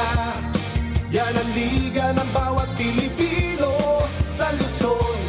Liga. Yan ang liga ng bawat Pilipino sa Luzon.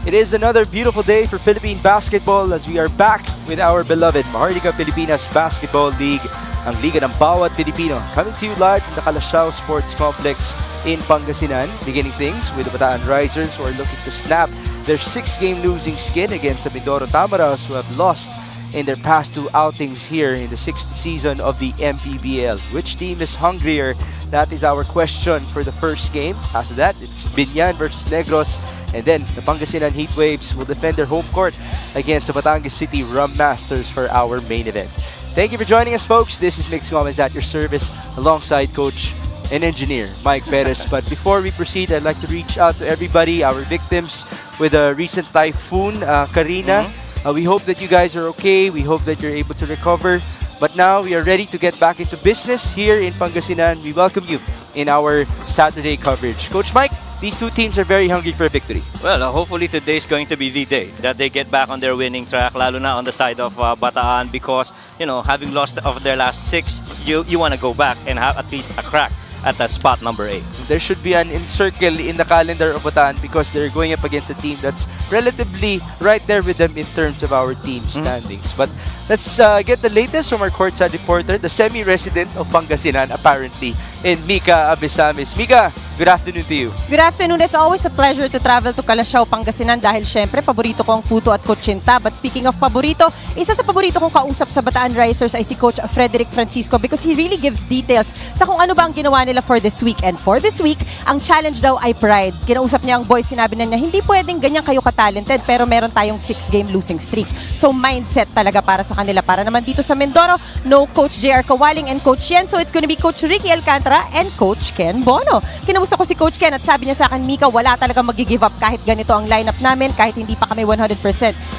It is another beautiful day for Philippine basketball as we are back with our beloved Maharlika Pilipinas Basketball League, ang liga ng bawat Pilipino. Coming to you live from the Calasiao Sports Complex in Pangasinan, beginning things with the Bataan Risers who are looking to snap their 6-game losing skid against the Mindoro Tamaraws, who have lost in their past 2 outings here in the 6th season of the MPBL. Which team is hungrier? That is our question for the first game. After that, it's Binyan versus Negros. And then, the Pangasinan Heatwaves will defend their home court against the Batangas City Rum Masters for our main event. Thank you for joining us, folks. This is Mix Gomez at your service alongside Coach and Engineer Mike Perez. But before we proceed, I'd like to reach out to everybody, our victims with a recent typhoon, Karina. We hope that you guys are okay. We hope that you're able to recover. But now we are ready to get back into business here in Pangasinan. We welcome you in our Saturday coverage. Coach Mike, these 2 teams are very hungry for a victory. Well, hopefully today is going to be the day that they get back on their winning track, lalo na on the side of Bataan, because, you know, having lost of their last 6, you want to go back and have at least a crack at the spot number 8. There should be an encircle in the calendar of Bataan because they're going up against a team that's relatively right there with them in terms of our team standings. But let's get the latest from our courtside reporter, the semi-resident of Pangasinan, apparently, in Mika Abisamis. Mika, good afternoon to you. Good afternoon. It's always a pleasure to travel to Calasiao, Pangasinan dahil syempre paborito ko ang puto at kutsinta. But speaking of paborito, isa sa paborito kong kausap sa Bataan Risers ay si Coach Frederick Francisco because he really gives details sa kung ano ba ang ginawa nila for this week. And for this week, ang challenge daw ay pride. Kinausap niya ang boys, sinabi na niya, hindi pwedeng ganyan kayo ka-talented pero meron tayong 6-game losing streak. So mindset talaga para sa kanila. Para naman dito sa Mindoro, no Coach JR Kawaling and Coach Yen. So it's gonna be Coach Ricky Alcantara and Coach Ken Bono. Kinamusta ko si Coach Ken at sabi niya sa akin, Mika, wala talaga mag-give up kahit ganito ang lineup namin, kahit hindi pa kami 100%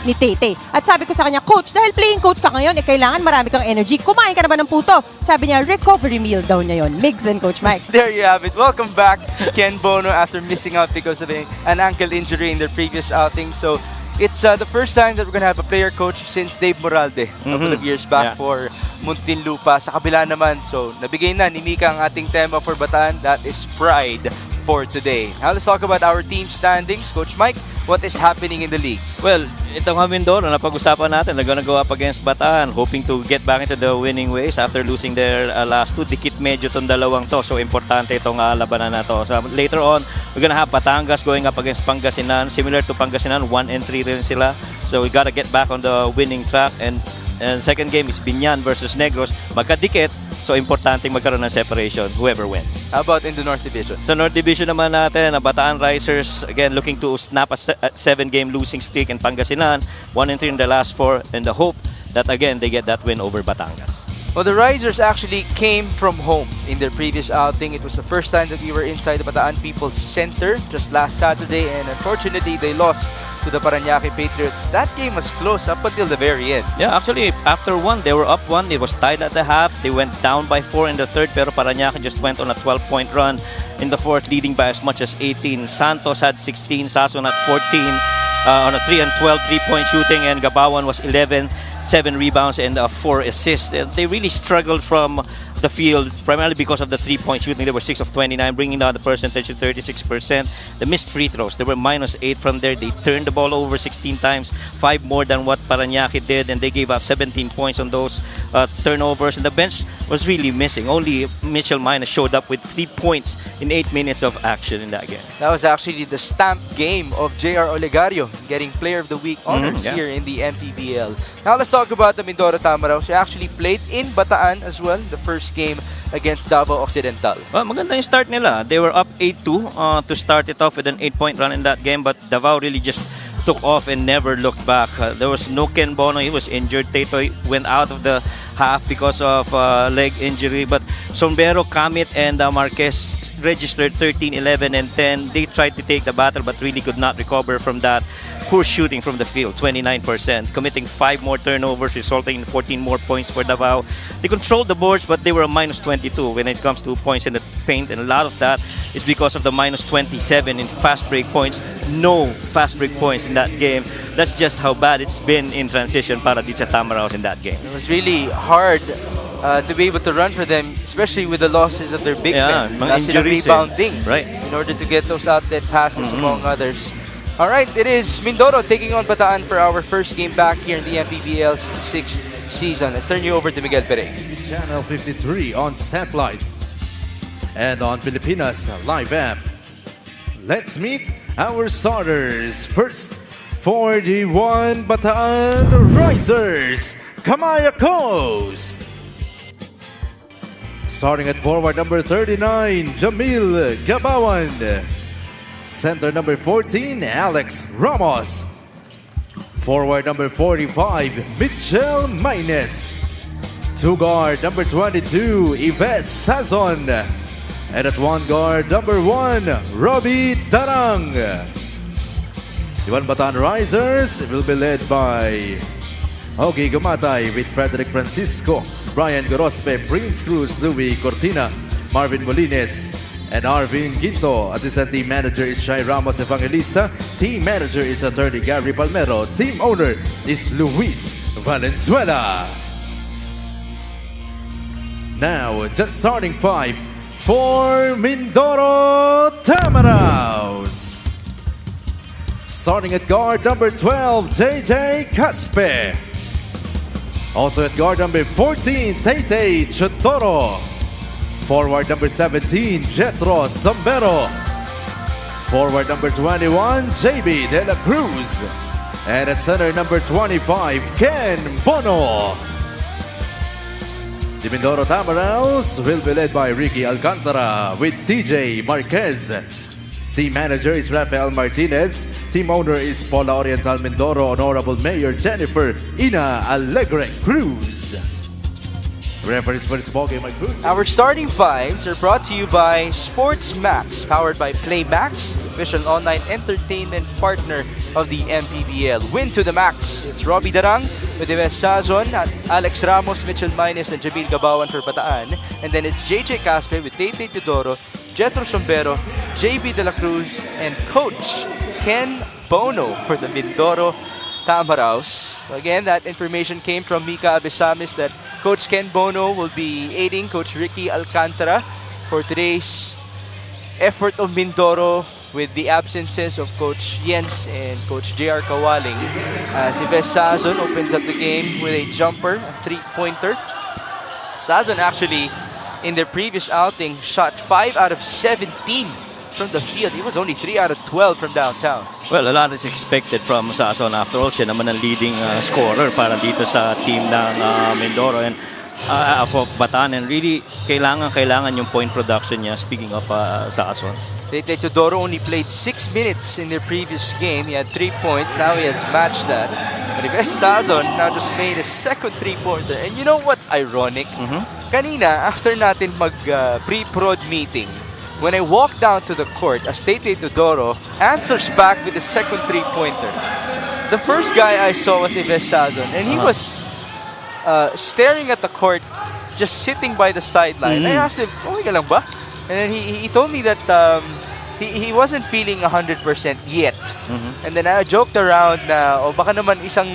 ni Tete. At sabi ko sa kanya, Coach, dahil playing coach ka ngayon, kailangan marami kang energy. Kumain ka na ba ng puto? Sabi niya, recovery meal daw niya yon. Migs and Coach Mike. There you have it. Welcome back, Ken Bono, after missing out because of an ankle injury in their previous outing. So it's the first time that we're going to have a player coach since Dave Moralde a couple of years back for Muntinlupa. Sa kabila naman, so nabigay na ni Mika ang ating tema for Bataan. That is pride for today. Now let's talk about our team standings. Coach Mike, what is happening in the league? Well, itong Mindoro na pag-usapan natin, they're gonna go up against Bataan, hoping to get back into the winning ways after losing their last 2. Dikit medyo itong dalawang to, so importante itong labanan na to. So later on, we're gonna have Batangas going up against Pangasinan. Similar to Pangasinan, 1-3 rin sila. So we gotta get back on the winning track. And second game is Binyan versus Negros. Magkadikit, so importante magkaroon ng separation, whoever wins. How about in the North Division? Sa North Division naman natin, Bataan Risers, again, looking to snap a 7-game losing streak in Pangasinan, 1-3 in the last 4, and the hope that, again, they get that win over Batangas. Well, the Risers actually came from home in their previous outing. It was the first time that we were inside the Bataan People's Center just last Saturday, and unfortunately, they lost to the Parañaque Patriots. That game was close up until the very end. Yeah, actually, after 1, they were up 1. It was tied at the half. They went down by 4 in the 3rd, pero Parañaque just went on a 12-point run in the 4th, leading by as much as 18. Santos had 16, Sason at 14. On a 3 and 12 3-point shooting, and Gabawan was 11, 7 rebounds and 4 assists. They really struggled from the field, primarily because of the 3-point shooting. They were 6 of 29, bringing down the percentage to 36%. The missed free throws, they were -8 from there. They turned the ball over 16 times, 5 more than what Parañaque did, and they gave up 17 points on those turnovers. And the bench was really missing. Only Mitchell Minus showed up with 3 points in 8 minutes of action in that game. That was actually the stamp game of JR Olegario, getting Player of the Week honors here in the MPBL. Now let's talk about the Mindoro Tamaraws. They actually played in Bataan as well, the first game against Davao Occidental. Well, maganda yung start nila. They were up 8-2 to start it off with an 8-point run in that game, but Davao really just took off and never looked back. There was no Ken Bono. He was injured. Tetoy went out of the half because of leg injury. But Sombrero, Kamit, and Marquez registered 13, 11, and 10. They tried to take the battle but really could not recover from that. poor shooting from the field, 29%, committing 5 more turnovers, resulting in 14 more points for Davao. They controlled the boards, but they were a minus 22 when it comes to points in the paint, and a lot of that is because of the minus 27 in fast break points. No fast break points in that game. That's just how bad it's been in transition para dito sa Tamaraos in that game. It was really hard to be able to run for them, especially with the losses of their big men. Mga injuries, rebounding, right? In order to get those outlet passes, among others. All right, it is Mindoro taking on Bataan for our first game back here in the MPBL's 6th season. Let's turn you over to Miguel Perey. Channel 53 on satellite and on Pilipinas live app. Let's meet our starters. First, for the Bataan Risers, Kamaya Coast. Starting at forward number 39, Jamil Gabawan. Center number 14, Alex Ramos. Forward number 45, Mitchell Maynes. Two guard number 22, Yves Sazon. And at one guard number 1, Robbie Darang. The Bataan Risers will be led by Ogie Gumatay with Frederick Francisco, Brian Gorospe, Prince Cruz, Louis Cortina, Marvin Molines, and Arvin Ginto. Assistant team manager is Shai Ramos Evangelista. Team manager is attorney Gary Palmero. Team owner is Luis Valenzuela. Now, just starting 5 for Mindoro Tamaraos. Starting at guard number 12, JJ Caspe. Also at guard number 14, Taytay Chotoro. Forward number 17, Jetro Zambero. Forward number 21, JB De La Cruz. And at center number 25, Ken Bono. The Mindoro Tamaraos will be led by Ricky Alcantara with TJ Marquez. Team manager is Rafael Martinez. Team owner is Paula Oriental Mindoro. Honorable Mayor Jennifer Ina Alegre Cruz. Referees for this ballgame, Mike Boots. Our starting fives are brought to you by Sports Max, powered by Play Max, the official online entertainment partner of the MPBL. Win to the max. It's Robbie Darang with Yves Sazon, Alex Ramos, Mitchell Maynes, and Jamil Gabawan for Bataan. And then it's JJ Caspe with Taytay Teodoro, Jetro Sombero, JB De La Cruz, and Coach Ken Bono for the Mindoro Tamaraos. Again, that information came from Mika Abesamis that Coach Ken Bono will be aiding Coach Ricky Alcantara for today's effort of Mindoro with the absences of Coach Jens and Coach JR Kawaling. As Yves Sazon opens up the game with a jumper, a three-pointer. Sazon actually, in their previous outing, shot 5 out of 17 from the field. He was only 3 out of 12 from downtown. Well, a lot is expected from Sazon. After all, siya naman ang leading scorer para dito sa team ng Mindoro and of Bataan. And really, kailangan yung point production niya. Speaking of Sazon. Taytay Teodoro only played 6 minutes in their previous game. He had 3 points. Now he has matched that. But Yves Sazon now just made a second three-pointer. And you know what's ironic? Kanina, after natin mag pre-prod meeting, when I walked down to the court, as Taytay Teodoro answers back with the second three-pointer. The first guy I saw was Yves Sazon, and he was staring at the court, just sitting by the sideline. I asked him, okay ka lang ba? And then he told me that he wasn't feeling 100% yet. And then I joked around na, baka naman isang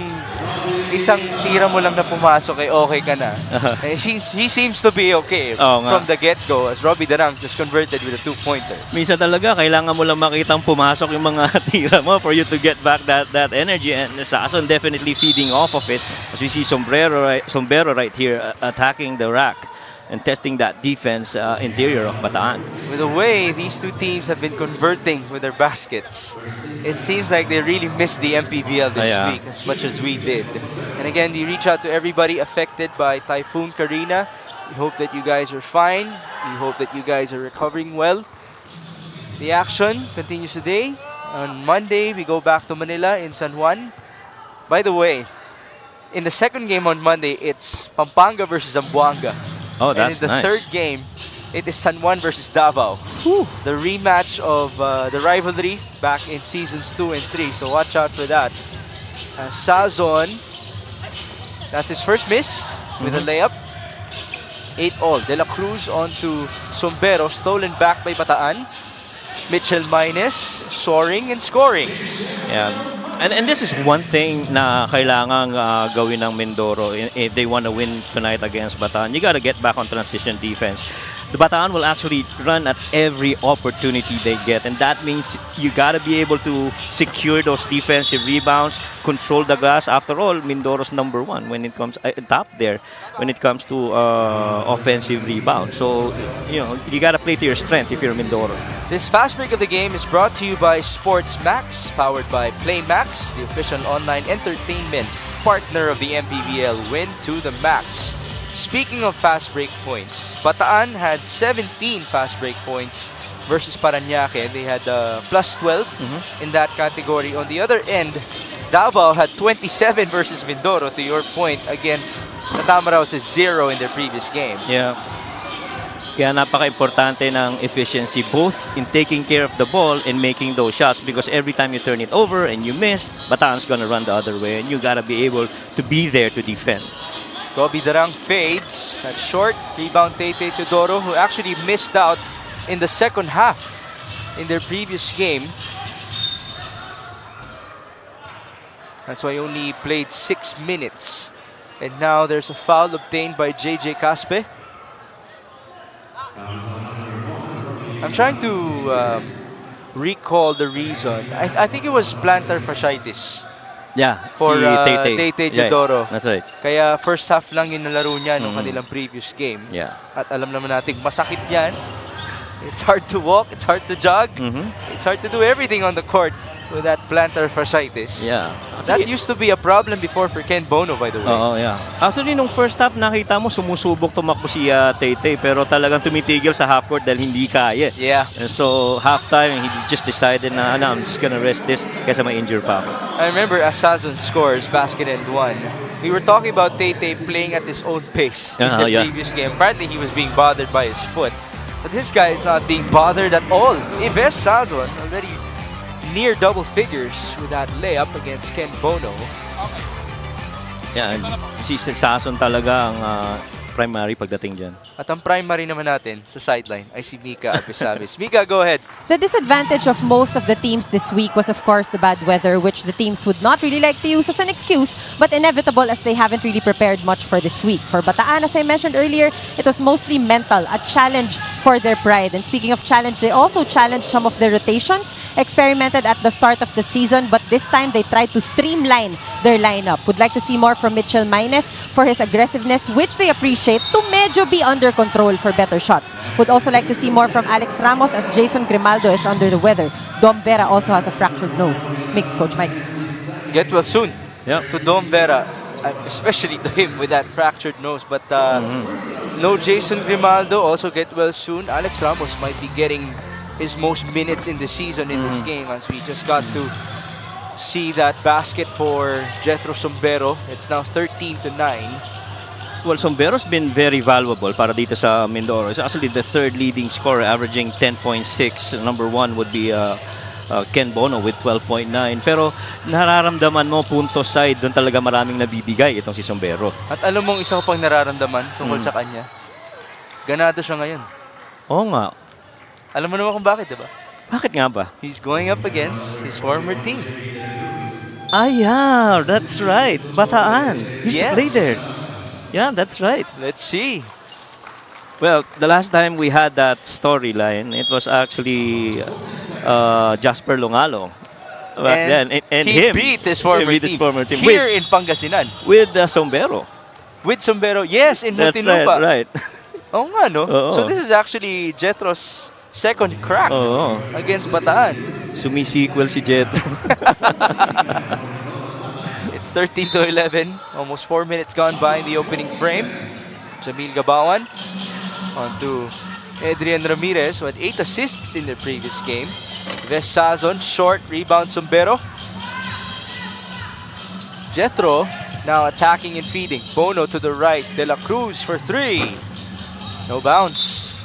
tira mo lang na pumasok ay okay ka na. He seems to be okay from the get-go as Robbie Darang just converted with a two-pointer. Minsan talaga, kailangan mo lang makitang pumasok yung mga tira mo for you to get back that energy. And Sazon definitely feeding off of it. As we see Sombero right here attacking the rack and testing that defense interior of Bataan. With the way these two teams have been converting with their baskets, it seems like they really missed the MPBL this week as much as we did. And again, we reach out to everybody affected by Typhoon Karina. We hope that you guys are fine. We hope that you guys are recovering well. The action continues today. On Monday, we go back to Manila in San Juan. By the way, in the second game on Monday, it's Pampanga versus Zamboanga. Oh, that's and in the nice. third game, It is San Juan versus Davao. The rematch of the rivalry back in seasons 2 and 3. So watch out for that. Sazon, that's his first miss with a layup. 8-all. De La Cruz on to Sombero, stolen back by Bataan. Mitchell Minus, soaring and scoring. Yeah. And this is one thing na kailangang gawin ng Mindoro if they want to win tonight against Bataan. You got to get back on transition defense. The Bataan will actually run at every opportunity they get, and that means you got to be able to secure those defensive rebounds, control the glass. After all, Mindoro's #1 when it comes top there when it comes to offensive rebound. So you got to play to your strength if you're Mindoro. This fast break of the game is brought to you by Sports Max, powered by Play Max, the official online entertainment partner of the MPBL. Win to the max. Speaking of fast break points, Bataan had 17 fast break points versus Parañaque. They had plus 12 in that category. On the other end, Davao had 27 versus Mindoro, to your point, against the Tamaraws' 0 in their previous game. Yeah. Kaya napaka-importante ng efficiency both in taking care of the ball and making those shots, because every time you turn it over and you miss, Bataan's gonna run the other way and you gotta be able to be there to defend. Bobby Darang fades. That short rebound Tete Teodoro, who actually missed out in the second half in their previous game. That's why he only played 6 minutes. And now there's a foul obtained by JJ Caspe. I'm trying to recall the reason. I think it was plantar fasciitis. Yeah, For si Tete Teodoro. Yeah, that's right. Kaya first half lang yung nalaro niya nung kanilang previous game. Yeah. At alam naman natin, masakit yan. It's hard to walk, it's hard to jog, it's hard to do everything on the court with that plantar fasciitis. Yeah. That used to be a problem before for Ken Bono, by the way. Oo, yeah. Actually, nung first half, nakita mo, sumusubok tumakbo si Tete, pero talagang tumitigil sa half court dahil hindi kaya. Yeah. And so, halftime, he just decided na, I'm just gonna rest this kasi may injured pa ako. I remember as Sazon scores basket and one, we were talking about Tete playing at his own pace in the previous game. Apparently, he was being bothered by his foot. But this guy is not being bothered at all. Ives Sazon already near double figures with that layup against Ken Bono. Yeah, si Sazon talaga ang primary pagdating dyan. At ang primary naman natin sa sideline ay si Mika Abisamis. Mika, go ahead. The disadvantage of most of the teams this week was, of course, the bad weather, which the teams would not really like to use as an excuse, but inevitable as they haven't really prepared much for this week. For Bataan, as I mentioned earlier, it was mostly mental, a challenge for their pride. And speaking of challenge, they also challenged some of their rotations, experimented at the start of the season, but this time they tried to streamline their lineup. Would like to see more from Mitchell Minus for his aggressiveness, which they appreciate, to medyo be under control for better shots. Would also like to see more from Alex Ramos as Jason Grimaldo is under the weather. Dom Vera also has a fractured nose. Mix, Coach Mike. Get well soon Yep. to Dom Vera, especially to him with that fractured nose. But no Jason Grimaldo, also get well soon. Alex Ramos might be getting his most minutes in the season in this game, as we just got to see that basket for Jethro Sombero. It's now 13-9. Well, Sombero's been very valuable para dito sa Mindoro. It's actually the third leading scorer, averaging 10.6. Number 1 would be Ken Bono with 12.9. Pero nararamdaman mo, punto side, doon talaga maraming nabibigay itong si Sombero. At alam mong isa ko pang nararamdaman tungkol sa kanya. Ganado siya ngayon. Oo nga. Alam mo naman kung bakit, di ba? Bakit nga ba? He's going up against his former team. Ah, yeah. That's right. Bataan. He used to play there. Yeah, that's right. Let's see. Well, the last time we had that storyline, it was actually Jasper Longalo. And he beat his former team here in Pangasinan. With Sombero. With Sombero, yes, in That's Muntinlupa. right. Oo nga, no? Oo. So this is actually Jethro's second crack against Bataan. Sumisequel si Jetro. It's 13-11. Almost 4 minutes gone by in the opening frame. Jamil Gabawan on to Adrian Ramirez, who had 8 assists in their previous game. Ves Sazon, short, rebound Sombero. Jethro now attacking and feeding. Bono to the right. De La Cruz for 3. No bounce.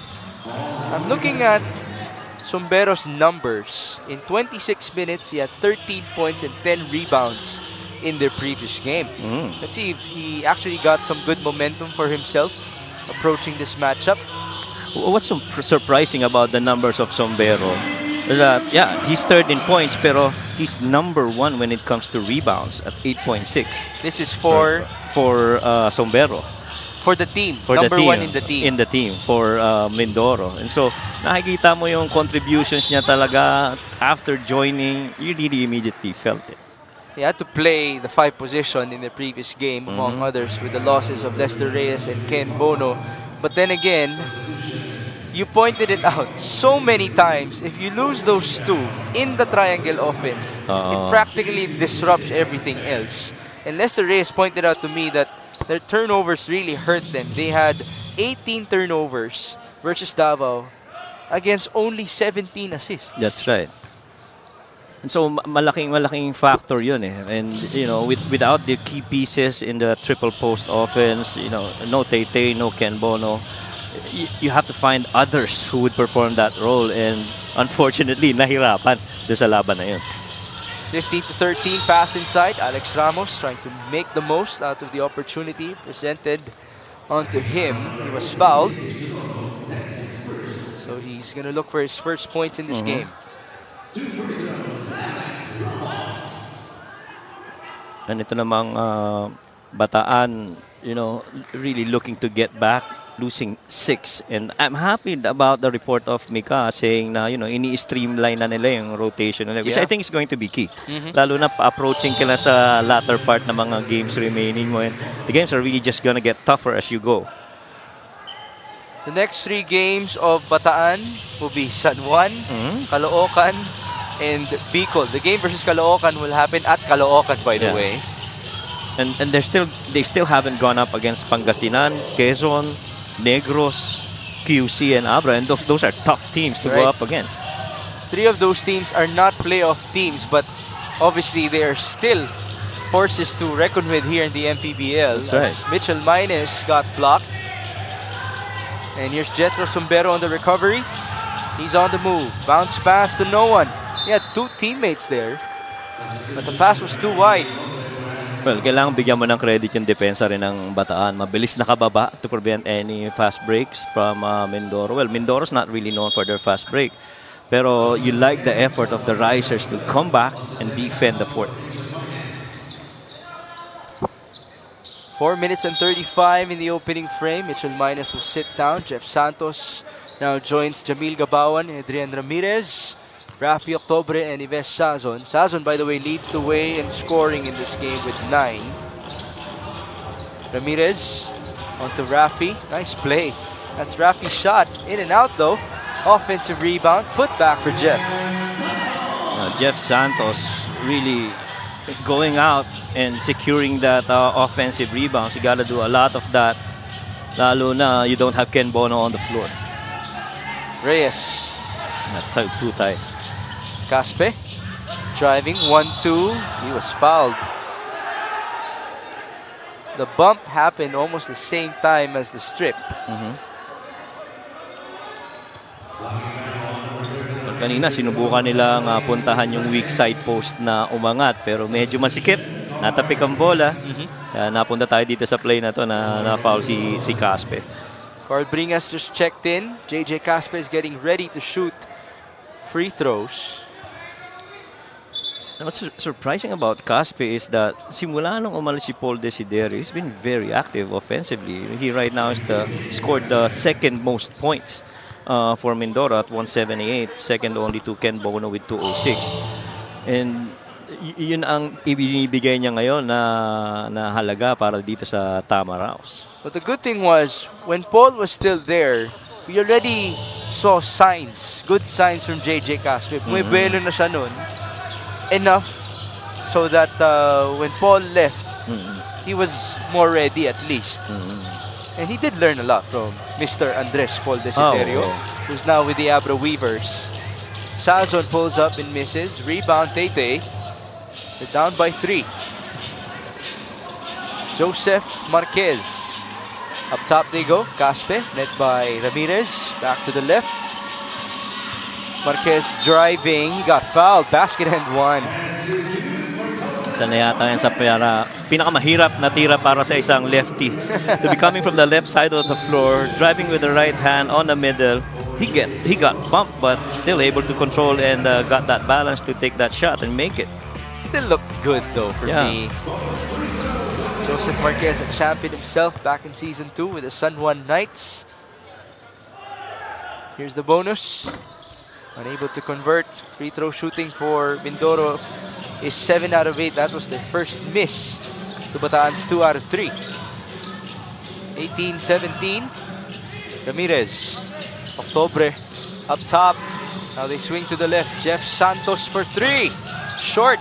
I'm looking at Sombero's numbers. In 26 minutes, he had 13 points and 10 rebounds in their previous game. Let's see if he actually got some good momentum for himself approaching this matchup. What's so surprising about the numbers of Sombero is that, yeah, he's third in points, pero he's number 1 when it comes to rebounds at 8.6 This is for Sombero. for the team. For Number the team, 1 in the team. In the team for Mindoro. And so, nakikita mo yung contributions niya talaga after joining. You really immediately felt it. He had to play the 5 position in the previous game, among others, with the losses of Lester Reyes and Ken Bono. But then again, you pointed it out so many times. If you lose those two in the triangle offense, it practically disrupts everything else. And Lester Reyes pointed out to me that their turnovers really hurt them. They had 18 turnovers versus Davao against only 17 assists. That's right. And so malaking factor yun eh. And you know, without the key pieces in the triple post offense, you know, no Tay, no Ken Bono, you have to find others who would perform that role, and unfortunately nahirapan doon sa laban na yun. 15-13 pass inside. Alex Ramos trying to make the most out of the opportunity presented onto him. He was fouled. So he's going to look for his first points in this game. And ito namang Bataan, you know, really looking to get back, losing 6. And I'm happy about the report of Mika saying na, you know, ini-streamline na nila yung rotation nila, which I think is going to be key. Lalo na approaching kila sa latter part ng mga games remaining mo. And the games are really just gonna get tougher as you go. The next 3 games of Bataan will be San Juan, Caloocan, and Bicol. The game versus Caloocan will happen at Caloocan, by the way. And they still haven't gone up against Pangasinan, Quezon, Negros, QC, and Abra, and those are tough teams to go up against. 3 of those teams are not playoff teams, but obviously they are still forces to reckon with here in the MPBL. That's right. Mitchell Mines got blocked. And here's Jetro Sombero on the recovery. He's on the move. Bounce pass to no one. He had 2 teammates there, but the pass was too wide. Well, kailangan bigyan mo ng credit yung depensa rin ng Bataan. Mabilis nakababa to prevent any fast breaks from Mindoro. Well, Mindoro's not really known for their fast break. Pero you like the effort of the Risers to come back and defend the fort. 4 minutes and 35 in the opening frame. Mitchell Mines will sit down. Jeff Santos now joins Jamil Gabawan, Adrian Ramirez, Rafi Octobre, and Ives Sazon. Sazon, by the way, leads the way in scoring in this game with 9. Ramirez onto Rafi. Nice play. That's Rafi's shot. In and out, though. Offensive rebound. Put back for Jeff. Jeff Santos really going out and securing that offensive rebounds. You got to do a lot of that. Lalo na you don't have Ken Bono on the floor. Reyes. Not too tight. Caspe driving 1-2. He was fouled. The bump happened almost the same time as the strip. Kanina sinubukan nilang puntahan yung weak side post na umangat, pero medyo masikip. Natapik ang bola. Kaya napunta tayo dito sa play na to na foul si Caspe. Carl Bringas just checked in. JJ Caspe is getting ready to shoot free throws. And what's surprising about Caspe is that simula nung umalis si Paul Desiderio, he's been very active offensively. He right now scored the second most points for Mindoro at 178, second only to Ken Bono with 206. And yun ang ibinibigay niya ngayon na halaga para dito sa Tama Rouse. But the good thing was, when Paul was still there, we already saw signs, good signs from JJ Caspe. Buwelo na siya nun. Enough so that when Paul left, he was more ready at least. And he did learn a lot from Mr. Andres Paul Desiderio, who's now with the Abra Weavers. Sazon pulls up and misses. Rebound Tete. They're down by 3. Joseph Marquez Up top they go. Caspe, led by Ramirez. Back to the left. Marquez driving. He got fouled. Basket and one. Isa na yata yan sa pinakamahirap na tira para sa isang lefty. To be coming from the left side of the floor, driving with the right hand on the middle. He got bumped, but still able to control and got that balance to take that shot and make it. Still looked good though for me. Joseph Marquez, a champion himself back in Season 2 with the San Juan Knights. Here's the bonus. Unable to convert. Free throw shooting for Mindoro is 7 out of 8. That was their first miss to Bataan's 2 out of 3. 18-17. Ramirez. Octobre up top. Now they swing to the left. Jeff Santos for 3. Short.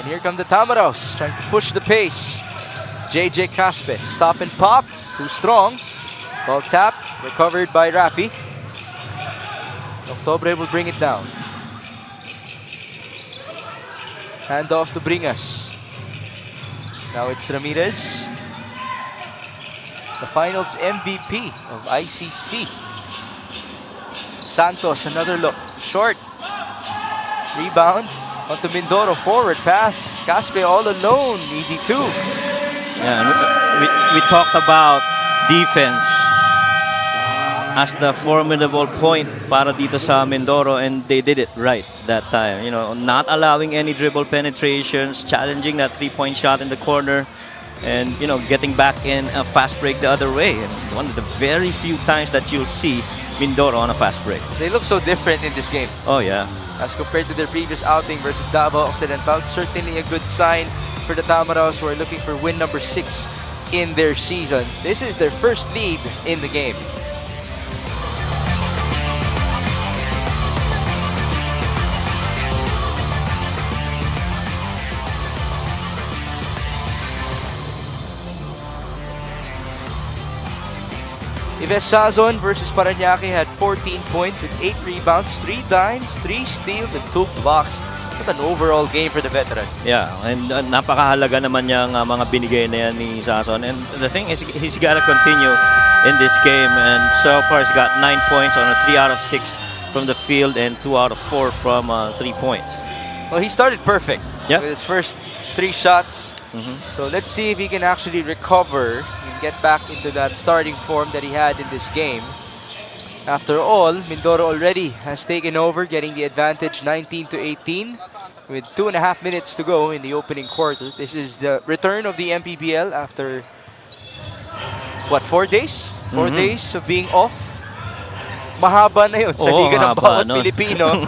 And here come the Tamaros, trying to push the pace. JJ Caspe, stop and pop. Too strong. Ball tap. Recovered by Rafi. Octobre will bring it down. Handoff to Bringas. Now it's Ramirez. The finals MVP of ICC. Santos, another look. Short. Rebound. Onto Mindoro. Forward pass. Caspe all alone. Easy two. Yeah, we talked about defense as the formidable point para dito sa Mindoro, and they did it right that time. You know, not allowing any dribble penetrations, challenging that three-point shot in the corner, and you know, getting back in a fast break the other way. And one of the very few times that you'll see Mindoro on a fast break. They look so different in this game Oh yeah. as compared to their previous outing versus Davao Occidental. Certainly a good sign for the Tamaros, who are looking for win number 6 in their season. This is their first lead in the game. Ives Sazon versus Parañaque had 14 points with 8 rebounds, 3 dimes, 3 steals, and 2 blocks. What an overall game for the veteran. Yeah, and napakahalaga naman yung mga binigay na yan ni Sazon. And the thing is, he's got to continue in this game. And so far, he's got 9 points on a 3 out of 6 from the field and 2 out of 4 from 3 points. Well, he started perfect Yep. with his first 3 shots. So let's see if he can actually recover and get back into that starting form that he had in this game. After all, Mindoro already has taken over, getting the advantage 19-18 with 2.5 minutes to go in the opening quarter. This is the return of the MPBL after, what, 4 days? 4 days of being off. Mahaba na yun sa Liga ng bawat Pilipino.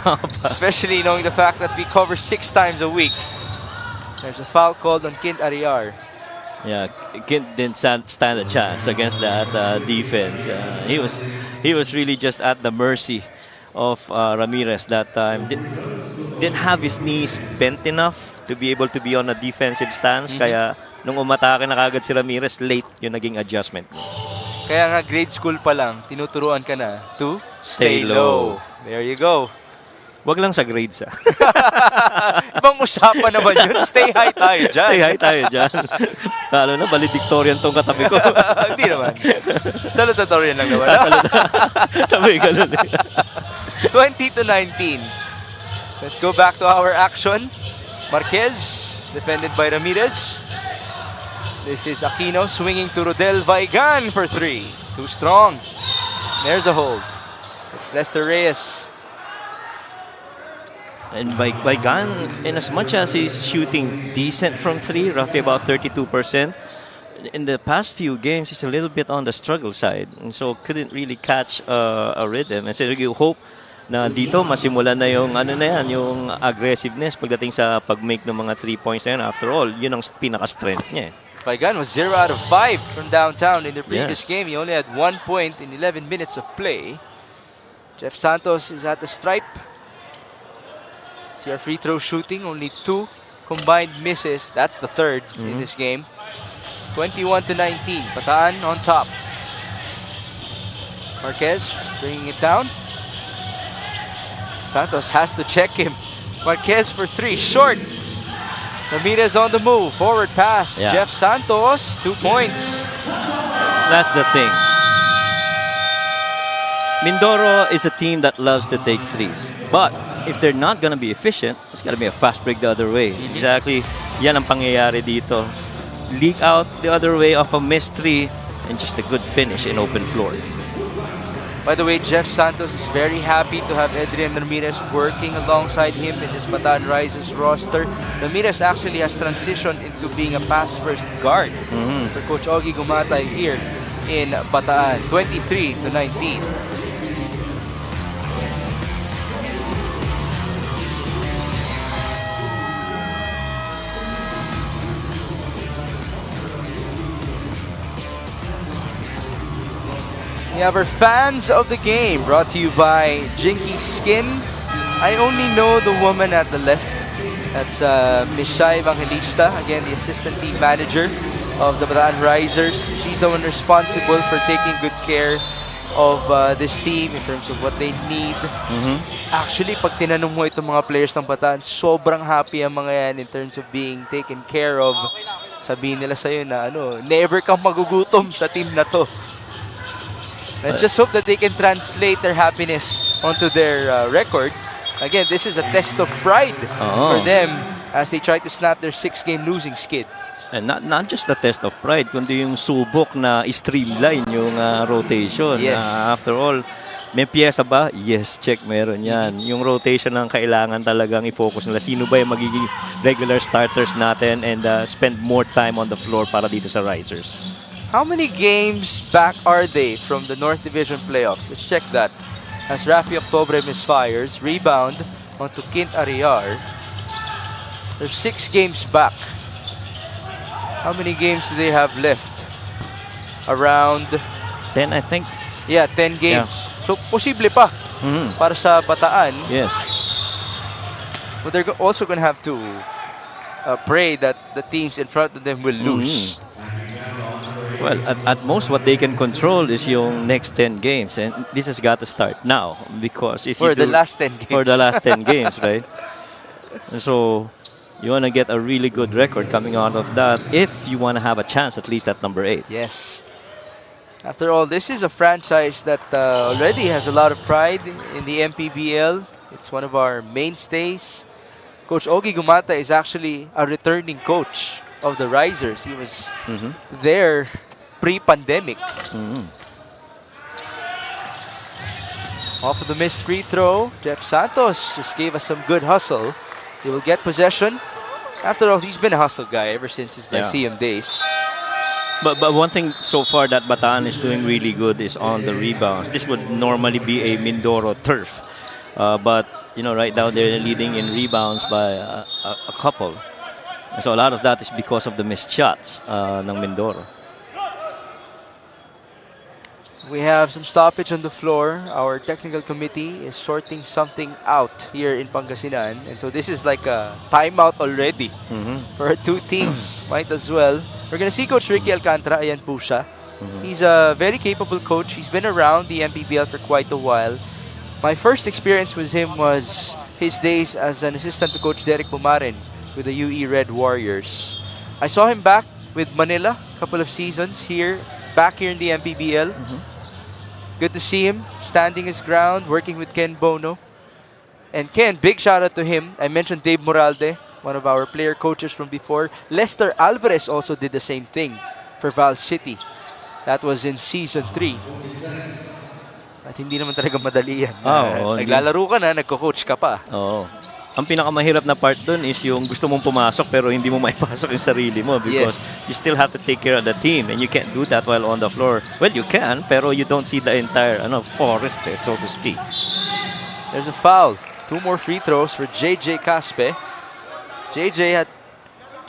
Especially knowing the fact that we cover 6 times a week. There's a foul called on Kint Ariar. Yeah, Kint didn't stand a chance against that defense. He was really just at the mercy of Ramirez that time. Didn't have his knees bent enough to be able to be on a defensive stance. Kaya nung umatake na kagad si Ramirez, late yung naging adjustment. Kaya nga grade school pa lang, tinuturuan ka na to stay low. There you go. Wag lang sa grades, Ibang usapan naman yun. Stay high tayo dyan. Stay high tayo dyan. Lalo na, valedictorian tong katabi ko. Hindi naman. Salutatorian lang naman. Sabi ka nun. 20-19. Let's go back to our action. Marquez, defended by Ramirez. This is Aquino swinging to Rodel Vaigan for 3. Too strong. There's a hold. It's Lester Reyes. And Vaigan, in as much as he's shooting decent from 3, roughly about 32%, in the past few games, he's a little bit on the struggle side. And so couldn't really catch a rhythm. And so you hope na dito masimulan na yung yung aggressiveness pagdating sa pag-make ng mga 3 points na yun. After all, yun ang pinaka-strength niya. Vaigan was 0 out of 5 from downtown in the previous game. He only had 1 point in 11 minutes of play. Jeff Santos is at the stripe. See our free throw shooting, only 2 combined misses. That's the third in this game. 21-19, Bataan on top. Marquez bringing it down. Santos has to check him. Marquez for 3, short. Ramirez on the move. Forward pass. Yeah. Jeff Santos, 2 points. That's the thing. Mindoro is a team that loves to take threes. But if they're not going to be efficient, it's got to be a fast break the other way. Exactly. Yan ang pangyayari dito. Leak out the other way off a missed three and just a good finish in open floor. By the way, Jeff Santos is very happy to have Adrian Ramirez working alongside him in his Bataan Risers roster. Ramirez actually has transitioned into being a pass-first guard for Coach Ogie Gumatay here in Bataan, 23-19. We have our fans of the game brought to you by Jinky Skin. I only know the woman at the left. That's Miss Shai Evangelista, again the assistant team manager of the Bataan Risers. She's the one responsible for taking good care of this team in terms of what they need. Actually, pag tinanong mo itong mga players ng Bataan, sobrang happy ang mga yan in terms of being taken care of. Sabihin nila sa'yo na never kang magugutom sa team na to. Let's just hope that they can translate their happiness onto their record. Again, this is a test of pride for them as they try to snap their 6-game losing skid. And not just the test of pride, kundi yung subok na streamline yung rotation. Yes. After all, may piyesa ba? Yes, check, meron yan. Yung rotation ang kailangan talagang i-focus nila. Sino ba yung magiging regular starters natin and spend more time on the floor para dito sa Risers. How many games back are they from the North Division playoffs? Let's check that. As Rafi Octobre misfires, rebound onto Kint Ariar. They're 6 games back. How many games do they have left? Around 10, I think. Yeah, 10 games. So, posible pa para sa Bataan. Yes. But they're also going to have to pray that the teams in front of them will lose. Well, at most, what they can control is yung next 10 games. And this has got to start now. Because if For the last 10 games. For the last 10 games, right? And so, you want to get a really good record coming out of that if you want to have a chance at least at number 8. Yes. After all, this is a franchise that already has a lot of pride in the MPBL. It's one of our mainstays. Coach Ogie Gumatay is actually a returning coach of the Risers. He was there pre-pandemic. Off of the missed free throw, Jeff Santos just gave us some good hustle. He will get possession. After all, he's been a hustle guy ever since his Lyceum days. But one thing so far that Bataan is doing really good is on the rebounds. This would normally be a Mindoro turf. But, right now they're leading in rebounds by a couple. So a lot of that is because of the missed shots ng Mindoro. We have some stoppage on the floor. Our technical committee is sorting something out here in Pangasinan. And so this is like a timeout already for 2 teams. Might as well. We're going to see Coach Ricky Alcantara. Ayan po siya. He's a very capable coach. He's been around the MPBL for quite a while. My first experience with him was his days as an assistant to Coach Derek Bumaren with the UE Red Warriors. I saw him back with Manila a couple of seasons back here in the MPBL. Good to see him standing his ground, working with Ken Bono. And Ken, big shout out to him. I mentioned Dave Moralde, one of our player coaches from before. Lester Alvarez also did the same thing for Val City. That was in season 3. At hindi naman talaga madali yan. Naglalaro ka na, nagko-coach ka pa. Ang pinakamahirap na part dun is yung gusto mong pumasok pero hindi mo maipasok yung sarili mo because you still have to take care of the team and you can't do that while on the floor. Well, you can, pero you don't see the entire forest, so to speak. There's a foul. 2 more free throws for JJ Caspe. JJ had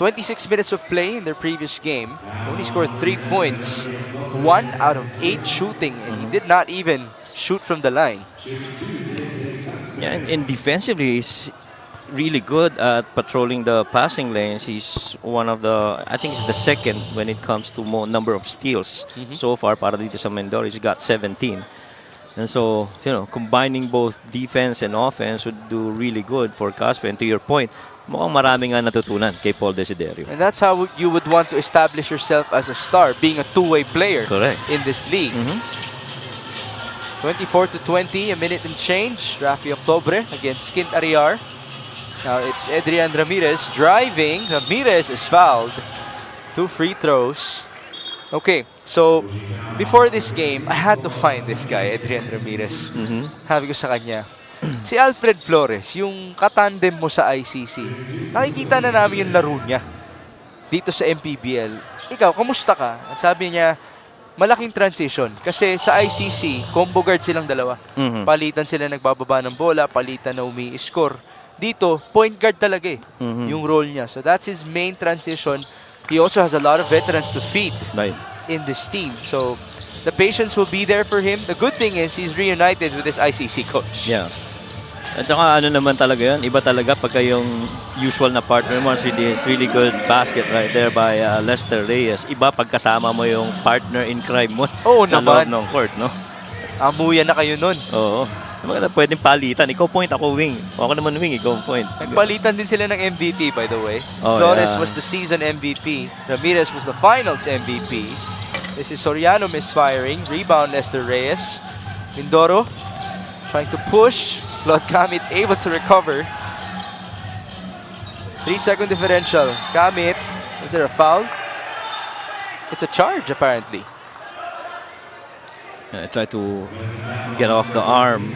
26 minutes of play in their previous game. He only scored 3 points. 1 out of 8 shooting, and he did not even shoot from the line. Yeah, and defensively, he's really good at patrolling the passing lanes. He's one of I think he's the second when it comes to number of steals so far para dito sa Mindoro. He's got 17. And so, combining both defense and offense would do really good for Caspe. And to your point, mukhang marami nga natutunan kay Paul Desiderio. And that's how you would want to establish yourself as a star, being a two-way player Correct. in this league. 24-20, a minute and change. Rafi Octobre against Skint Ariar. Now it's Adrian Ramirez driving. Ramirez is fouled. 2 free throws. Okay, so before this game, I had to find this guy, Adrian Ramirez. Sabi ko sa kanya, si Alfred Flores, yung katandem mo sa ICC, nakikita na namin yung laro niya dito sa MPBL. Ikaw, kamusta ka? At sabi niya, malaking transition. Kasi sa ICC, combo guard silang dalawa. Palitan sila nagbababa ng bola, palitan na umi-score. Dito, point guard talaga yung role niya. So that's his main transition. He also has a lot of veterans to feed in this team. So the patience will be there for him. The good thing is he's reunited with his ICC coach. Yeah. At saka ano naman talaga yun, iba talaga pagka yung usual na partner mo, it's really good basket right there by Lester Reyes. Iba pagkasama mo yung partner in crime mo sa loob ng court, no? Amuyan na kayo nun. Oo. Maganda, pwedeng palitan. Ikaw point, ako wing. Ako naman wing, ikaw point. Nagpalitan din sila ng MVP, by the way. Flores was the season MVP. Ramirez was the finals MVP. This is Soriano misfiring. Rebound, Lester Reyes. Mindoro trying to push. Claude Kamit able to recover. 3-second differential. Kamit, is there a foul? It's a charge, apparently. I tried to get off the arm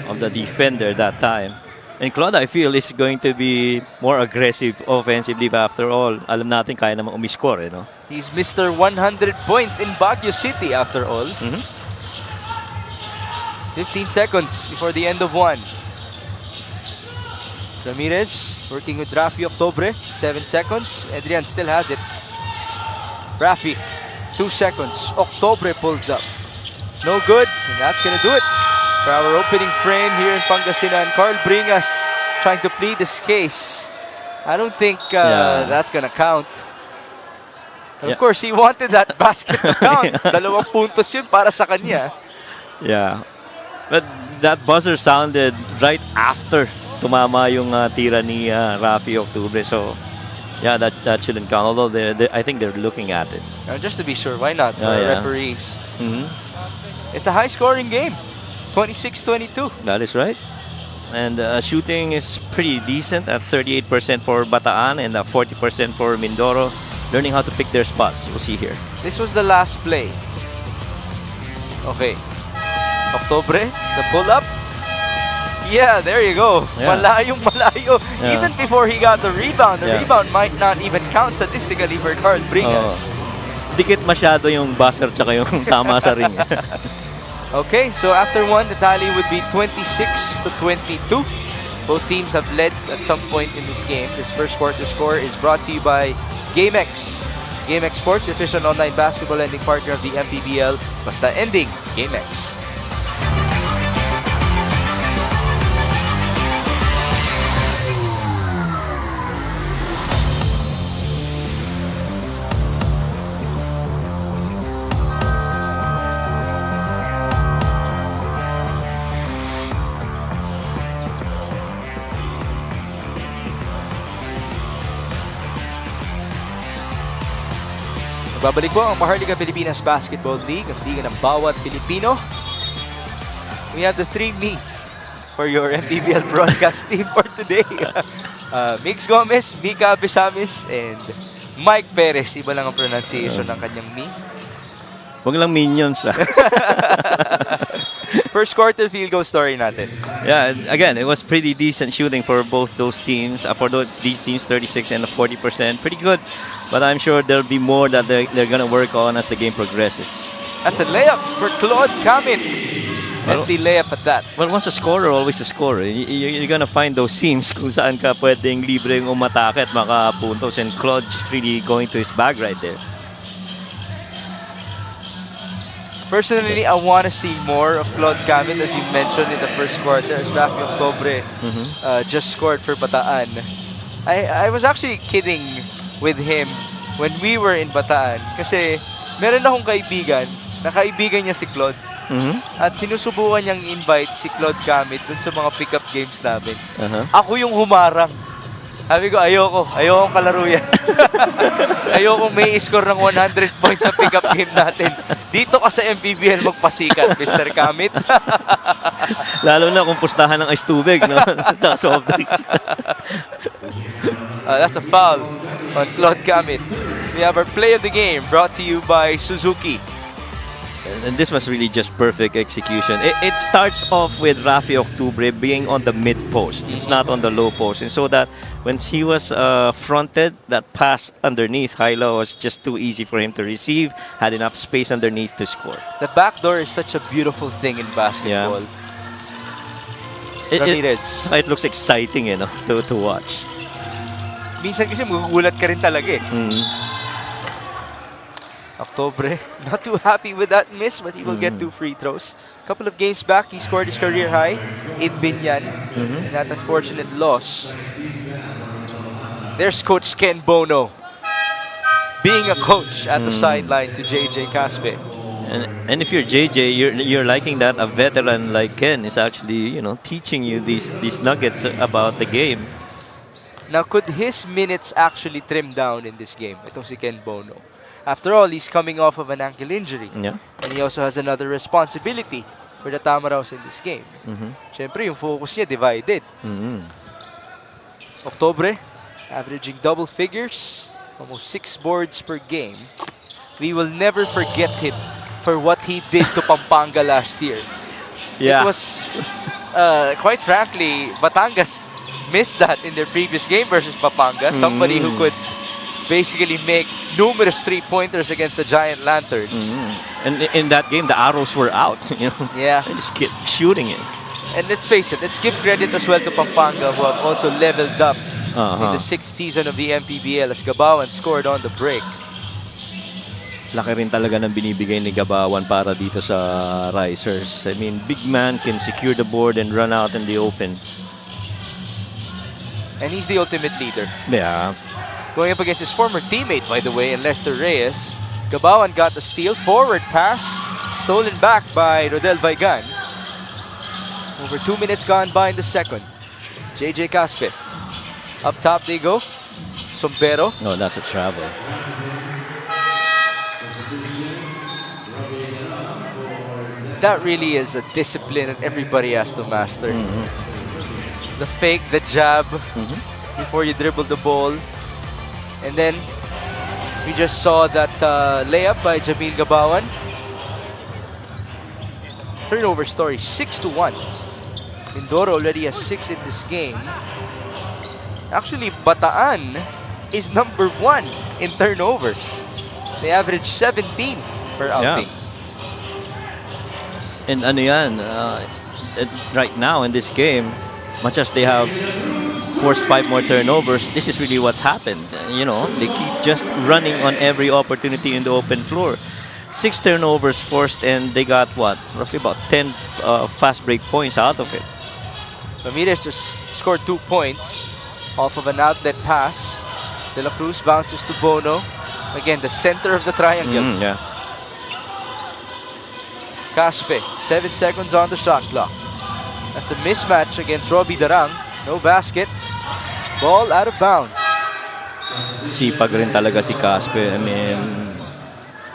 of the defender that time. And Claude, I feel, is going to be more aggressive offensively. But after all, alam natin kaya naman umiscore, no? He's Mr. 100 points in Baguio City, after all. 15 seconds before the end of one. Ramirez working with Rafi Octobre. 7 seconds. Adrian still has it. Rafi, 2 seconds. Octobre pulls up. No good. And that's going to do it for our opening frame here in Pangasinan. Carl Bringas trying to plead his case. I don't think that's going to count. And of course, he wanted that basket to count. 2 puntos yun para sa kanya. Yeah. But that buzzer sounded right after tumama yung tira ni Rafi Octubre. So, yeah, that shouldn't count. Although I think they're looking at it. Just to be sure, why not? Referees. It's a high-scoring game. 26-22. That is right. And shooting is pretty decent at 38% for Bataan and 40% for Mindoro. Learning how to pick their spots. We'll see here. This was the last play. Okay. Octobre, the pull-up. Yeah, there you go. Yeah. Malayong-malayo. Yeah. Even before he got the rebound, rebound might not even count statistically for Carl Bringas. Dikit masyado yung buzzer tsaka yung tama sa ring. Okay, so after one, the tally would be 26-22. Both teams have led at some point in this game. This first quarter score is brought to you by GameX. GameX Sports, your official online basketball lending partner of the MPBL. Basta ending, GameX. Babalik po ang Maharlika Pilipinas Basketball League, ang liga ng bawat Pilipino. We have the 3 Mies for your MPBL broadcast team for today. Mix Gomez, Mika Abisamis, and Mike Perez. Iba lang ang pronunciation ng kanyang Mi. Huwag lang minions. First quarter field goal story natin. Yeah, again, it was pretty decent shooting for both those teams. For these teams, 36 and 40%. Pretty good. But I'm sure there'll be more that they're going to work on as the game progresses. That's a layup for Claude Kamit. Empty layup at that. Well, once a scorer, always a scorer. You're going to find those seams kung saan ka pwedeng libreng umatake at makapuntos. And Claude just really going to his bag right there. Personally, I want to see more of Claude Kamit, as you mentioned in the first quarter, as Rafi Octobre just scored for Bataan. I was actually kidding with him when we were in Bataan. Kasi meron akong kaibigan, na kaibigan niya si Claude. At sinusubukan niyang invite si Claude Kamit dun sa mga pick-up games namin. Ako yung humarang. Sabi ko, ayokong kalaro yan. Ayokong may score ng 100 points sa pick-up game natin. Dito ka sa MPBL magpasikat, Mr. Kamit. Lalo na kung pustahan ng ice tubig, no? Tsaka soft drinks. That's a foul on Claude Kamit. We have our play of the game brought to you by Suzuki. And this was really just perfect execution. It starts off with Rafi Octubre being on the mid post. It's not on the low post. And so that when he was fronted, that pass underneath Hyla was just too easy for him to receive. Had enough space underneath to score. The backdoor is such a beautiful thing in basketball. Ramirez. It looks exciting, you know, to watch. Minsan kasi magugulat ka rin talaga eh. Octubre, not too happy with that miss, but he will get 2 free throws. Couple of games back, he scored his career high in Binyan. In that unfortunate loss. There's Coach Ken Bono being a coach at the sideline to JJ Caspe. And if you're JJ, you're liking that a veteran like Ken is actually, you know, teaching you these nuggets about the game. Now, could his minutes actually trim down in this game? Itong si Ken Bono. After all, he's coming off of an ankle injury. Yeah. And he also has another responsibility for the Tamaraws in this game. Siyempre, yung focus niya divided. Octubre, averaging double figures, almost 6 boards per game. We will never forget him for what he did to Pampanga last year. Yeah. It was, quite frankly, Batangas missed that in their previous game versus Pampanga. Somebody who could basically make numerous 3-pointers against the Giant Lanterns. And in that game, the arrows were out. You know, Yeah. they just kept shooting it. And let's face it, let's give credit as well to Pampanga, who have also leveled up in the 6th season of the MPBL as Gabawan scored on the break. Laki rin talaga ng binibigay ni Gabawan para dito sa Risers. I mean, big man can secure the board and run out in the open. And he's the ultimate leader. Yeah. Going up against his former teammate, by the way, and Lester Reyes. Gabawan got the steal. Forward pass. Stolen back by Rodel Vaigan. Over 2 minutes gone by in the second. JJ Caspe. Up top they go. Sombero. No, that's a travel. That really is a discipline that everybody has to master. The fake, the jab, before you dribble the ball. And then, we just saw that layup by Jamil Gabawan. Turnover story, 6-1. Mindoro already has 6 in this game. Actually, Bataan is number 1 in turnovers. They average 17 per outing. And ano yan, right now in this game, much as they have forced 5 more turnovers, this is really what's happened. You know, they keep just running on every opportunity in the open floor. 6 turnovers forced, and they got what? Roughly about 10 fast break points out of it. Ramirez just scored 2 points off of an outlet pass. De La Cruz bounces to Bono. Again, the center of the triangle. Yeah. Caspe, 7 seconds on the shot clock. That's a mismatch against Robbie Darang. No basket. Ball out of bounds. Sipag rin talaga si Caspe. I mean,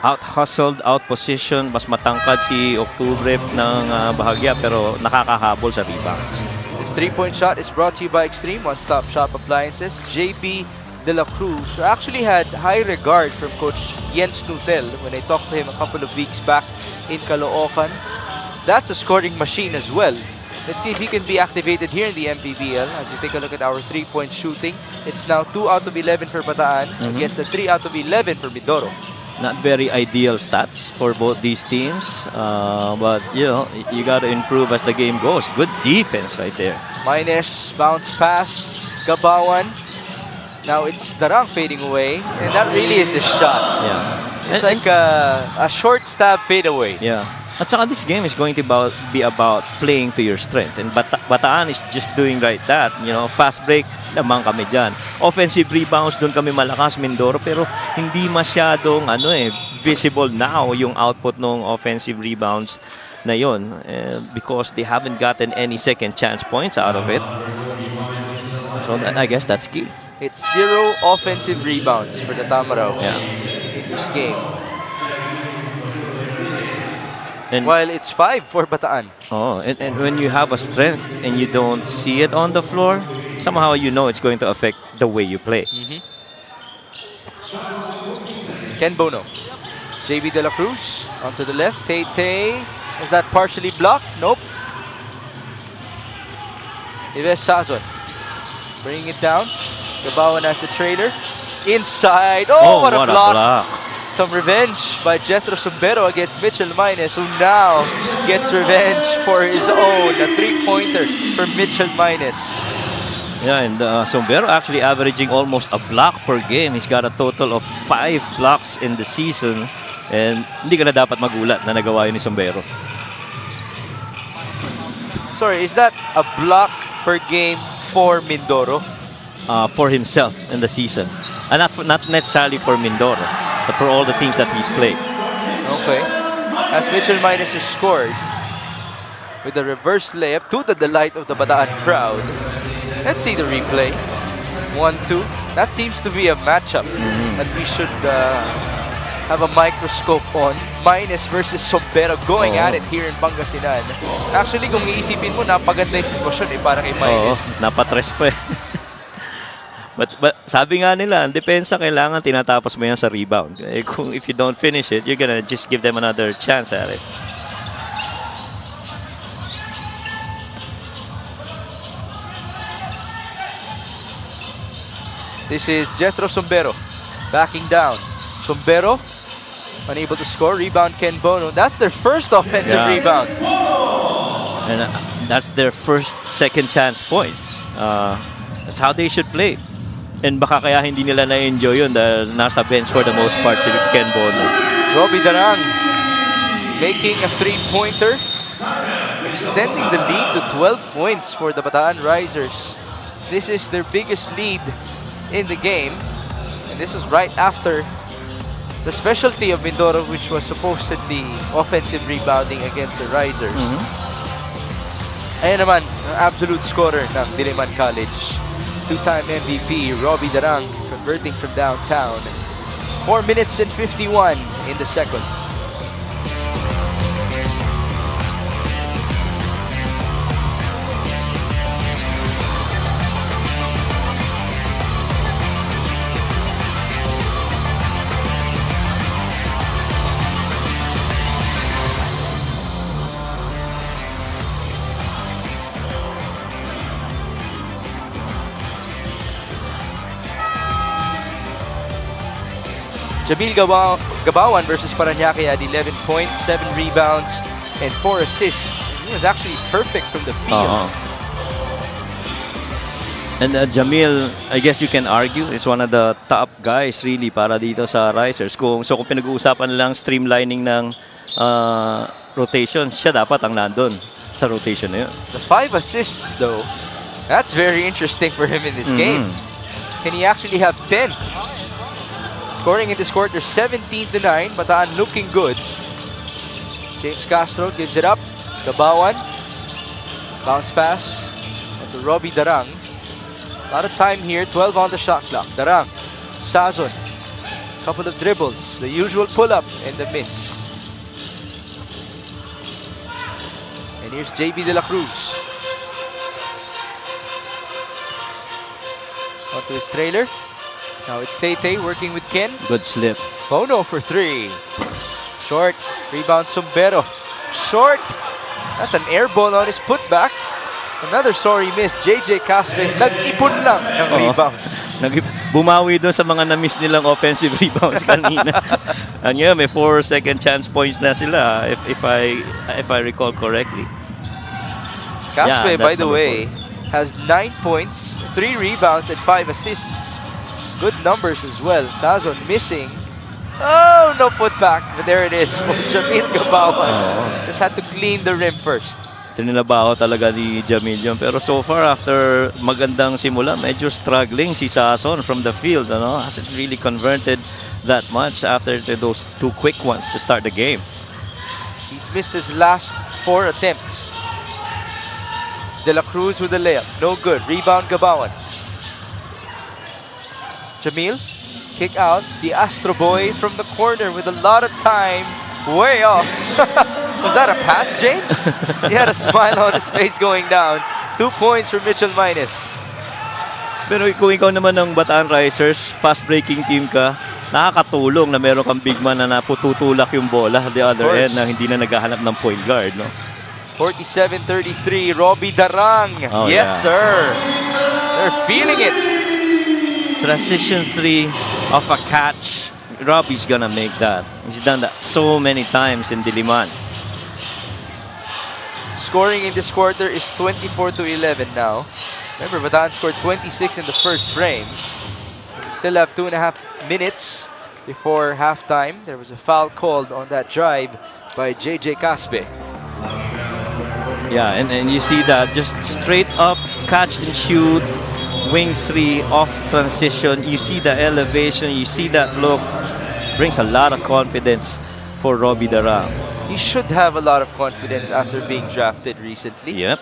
out-hustled, out-positioned. Mas matangkad si Octubre ng bahagya, pero nakakahabol sa rebounds. This 3-point shot is brought to you by Extreme One-Stop Shop Appliances. JP De La Cruz, who actually had high regard from Coach Jens Nutel when I talked to him a couple of weeks back in Caloocan. That's a scoring machine as well. Let's see if he can be activated here in the MPBL. As you take a look at our 3-point shooting, it's now 2 out of 11 for Bataan against a 3 out of 11 for Mindoro. Not very ideal stats for both these teams, but you know, you got to improve as the game goes. Good defense right there. Minus bounce pass, Gabawan. Now it's Darang fading away, and that really is a shot. Yeah, It's like a short stab fadeaway. Yeah. At saka this game is going to be about playing to your strength. And Bataan is just doing right that. You know, fast break, lamang kami dyan. Offensive rebounds, doon kami malakas, Mindoro. Pero hindi masyadong visible now yung output ng offensive rebounds na yon. Because they haven't gotten any second chance points out of it. So So I guess that's key. It's 0 offensive rebounds for the Tamaraws in this game. And While it's 5 for Bataan. and when you have a strength and you don't see it on the floor, somehow you know it's going to affect the way you play. Ken Bono. JB De La Cruz onto the left. Tay. Was that partially blocked? Nope. Ives Sazon. Bringing it down. Gabawan as the trailer. Inside. Oh, what a block. Some revenge by Jethro Sombero against Mitchell Mines, who now gets revenge for his own. A 3-pointer for Mitchell Mines. Yeah, and Sombero actually averaging almost a block per game. He's got a total of 5 blocks in the season. And hindi ka na dapat magulat na nagawa yun ni Sombero. Sorry, is that a block per game for Mindoro? For himself in the season. And not necessarily for Mindoro, but for all the teams that he's played. Okay. As Mitchell Mines just scored with a reverse layup to the delight of the Bataan crowd. Let's see the replay. 1-2. That seems to be a matchup that we should have a microscope on. Mines versus Sombero going at it here in Pangasinan. Actually, kung iisipin mo, napaganda yung sitwasyon para kay Mines. Napatres pa eh. But sabi nga nila, ang depensa kailangan tinatapos mo yan sa rebound. Eh, if you don't finish it, you're gonna just give them another chance at it. This is Jethro Sombero backing down. Sombero unable to score. Rebound Ken Bono. That's their first offensive rebound. And that's their first second chance points. That's how they should play. And baka kaya hindi nila na-enjoy yun dahil nasa bench for the most part si Ken Bono. Robbie Darang making a 3-pointer, extending the lead to 12 points for the Bataan Risers. This is their biggest lead in the game. And this is right after the specialty of Mindoro, which was supposedly offensive rebounding against the Risers. Ayan naman, ang absolute scorer ng Diliman College. 2-time MVP, Robbie Darang, converting from downtown. 4 minutes and 51 in the second. Jamil Gabawan versus Paranaque had 11 points, 7 rebounds, and 4 assists. He was actually perfect from the field. And Jamil, I guess you can argue, is one of the top guys really para dito sa Risers. Kung pinag-uusapan lang streamlining ng rotation, siya dapat ang nandun sa rotation na yun. The 5 assists though, that's very interesting for him in this game. Can he actually have 10? Scoring in this quarter 17-9. Bataan looking good. James Castro gives it up. Gabawan. Bounce pass. And to Robbie Darang. A lot of time here. 12 on the shot clock. Darang. Sazon. Couple of dribbles. The usual pull-up and the miss. And here's JB De La Cruz. Onto his trailer. Now it's Tay working with Ken. Good slip. Bono for 3. Short. Rebound Sombero. Short. That's an air ball on his putback. Another sorry miss. JJ Caspe. Nag-ipon lang ng rebounds. Bumawi doon sa mga na-miss nilang offensive rebounds kanina. And yeah, may 4 second chance points na sila if I recall correctly. Caspe, by the way, has 9 points, 3 rebounds, and 5 assists. Good numbers as well. Sazon missing. Oh, no putback. But there it is for Jamil Gabawan. Just had to clean the rim first. Tinilabaho talaga ni Jamil yun. Pero so far, after magandang simula, medyo struggling si Sazon from the field. Hasn't really converted that much after those 2 quick ones to start the game. He's missed his last 4 attempts. De La Cruz with the layup. No good. Rebound Gabawan. Jamil, kick out. The Astro Boy from the corner with a lot of time. Way off. Was that a pass, James? He had a smile on his face going down. 2 points for Mitchell Minus. Pero kung ikaw naman ng Bataan Risers, fast-breaking team ka, nakakatulong na meron kang big man na napututulak yung bola at the other end na hindi na naghahanap ng point guard, no? 47-33, Robbie Darang. Oh, yes, yeah. sir. They're feeling it. Transition 3 of a catch. Robbie's gonna make that. He's done that so many times in Diliman. Scoring in this quarter is 24-11 now. Remember, Bataan scored 26 in the first frame. We still have 2.5 minutes before halftime. There was a foul called on that drive by JJ Caspe. Yeah, and you see that just straight up catch and shoot, wing 3 off transition. You see the elevation, you see that look. Brings a lot of confidence for Robbie Darang. He should have a lot of confidence after being drafted recently. Yep.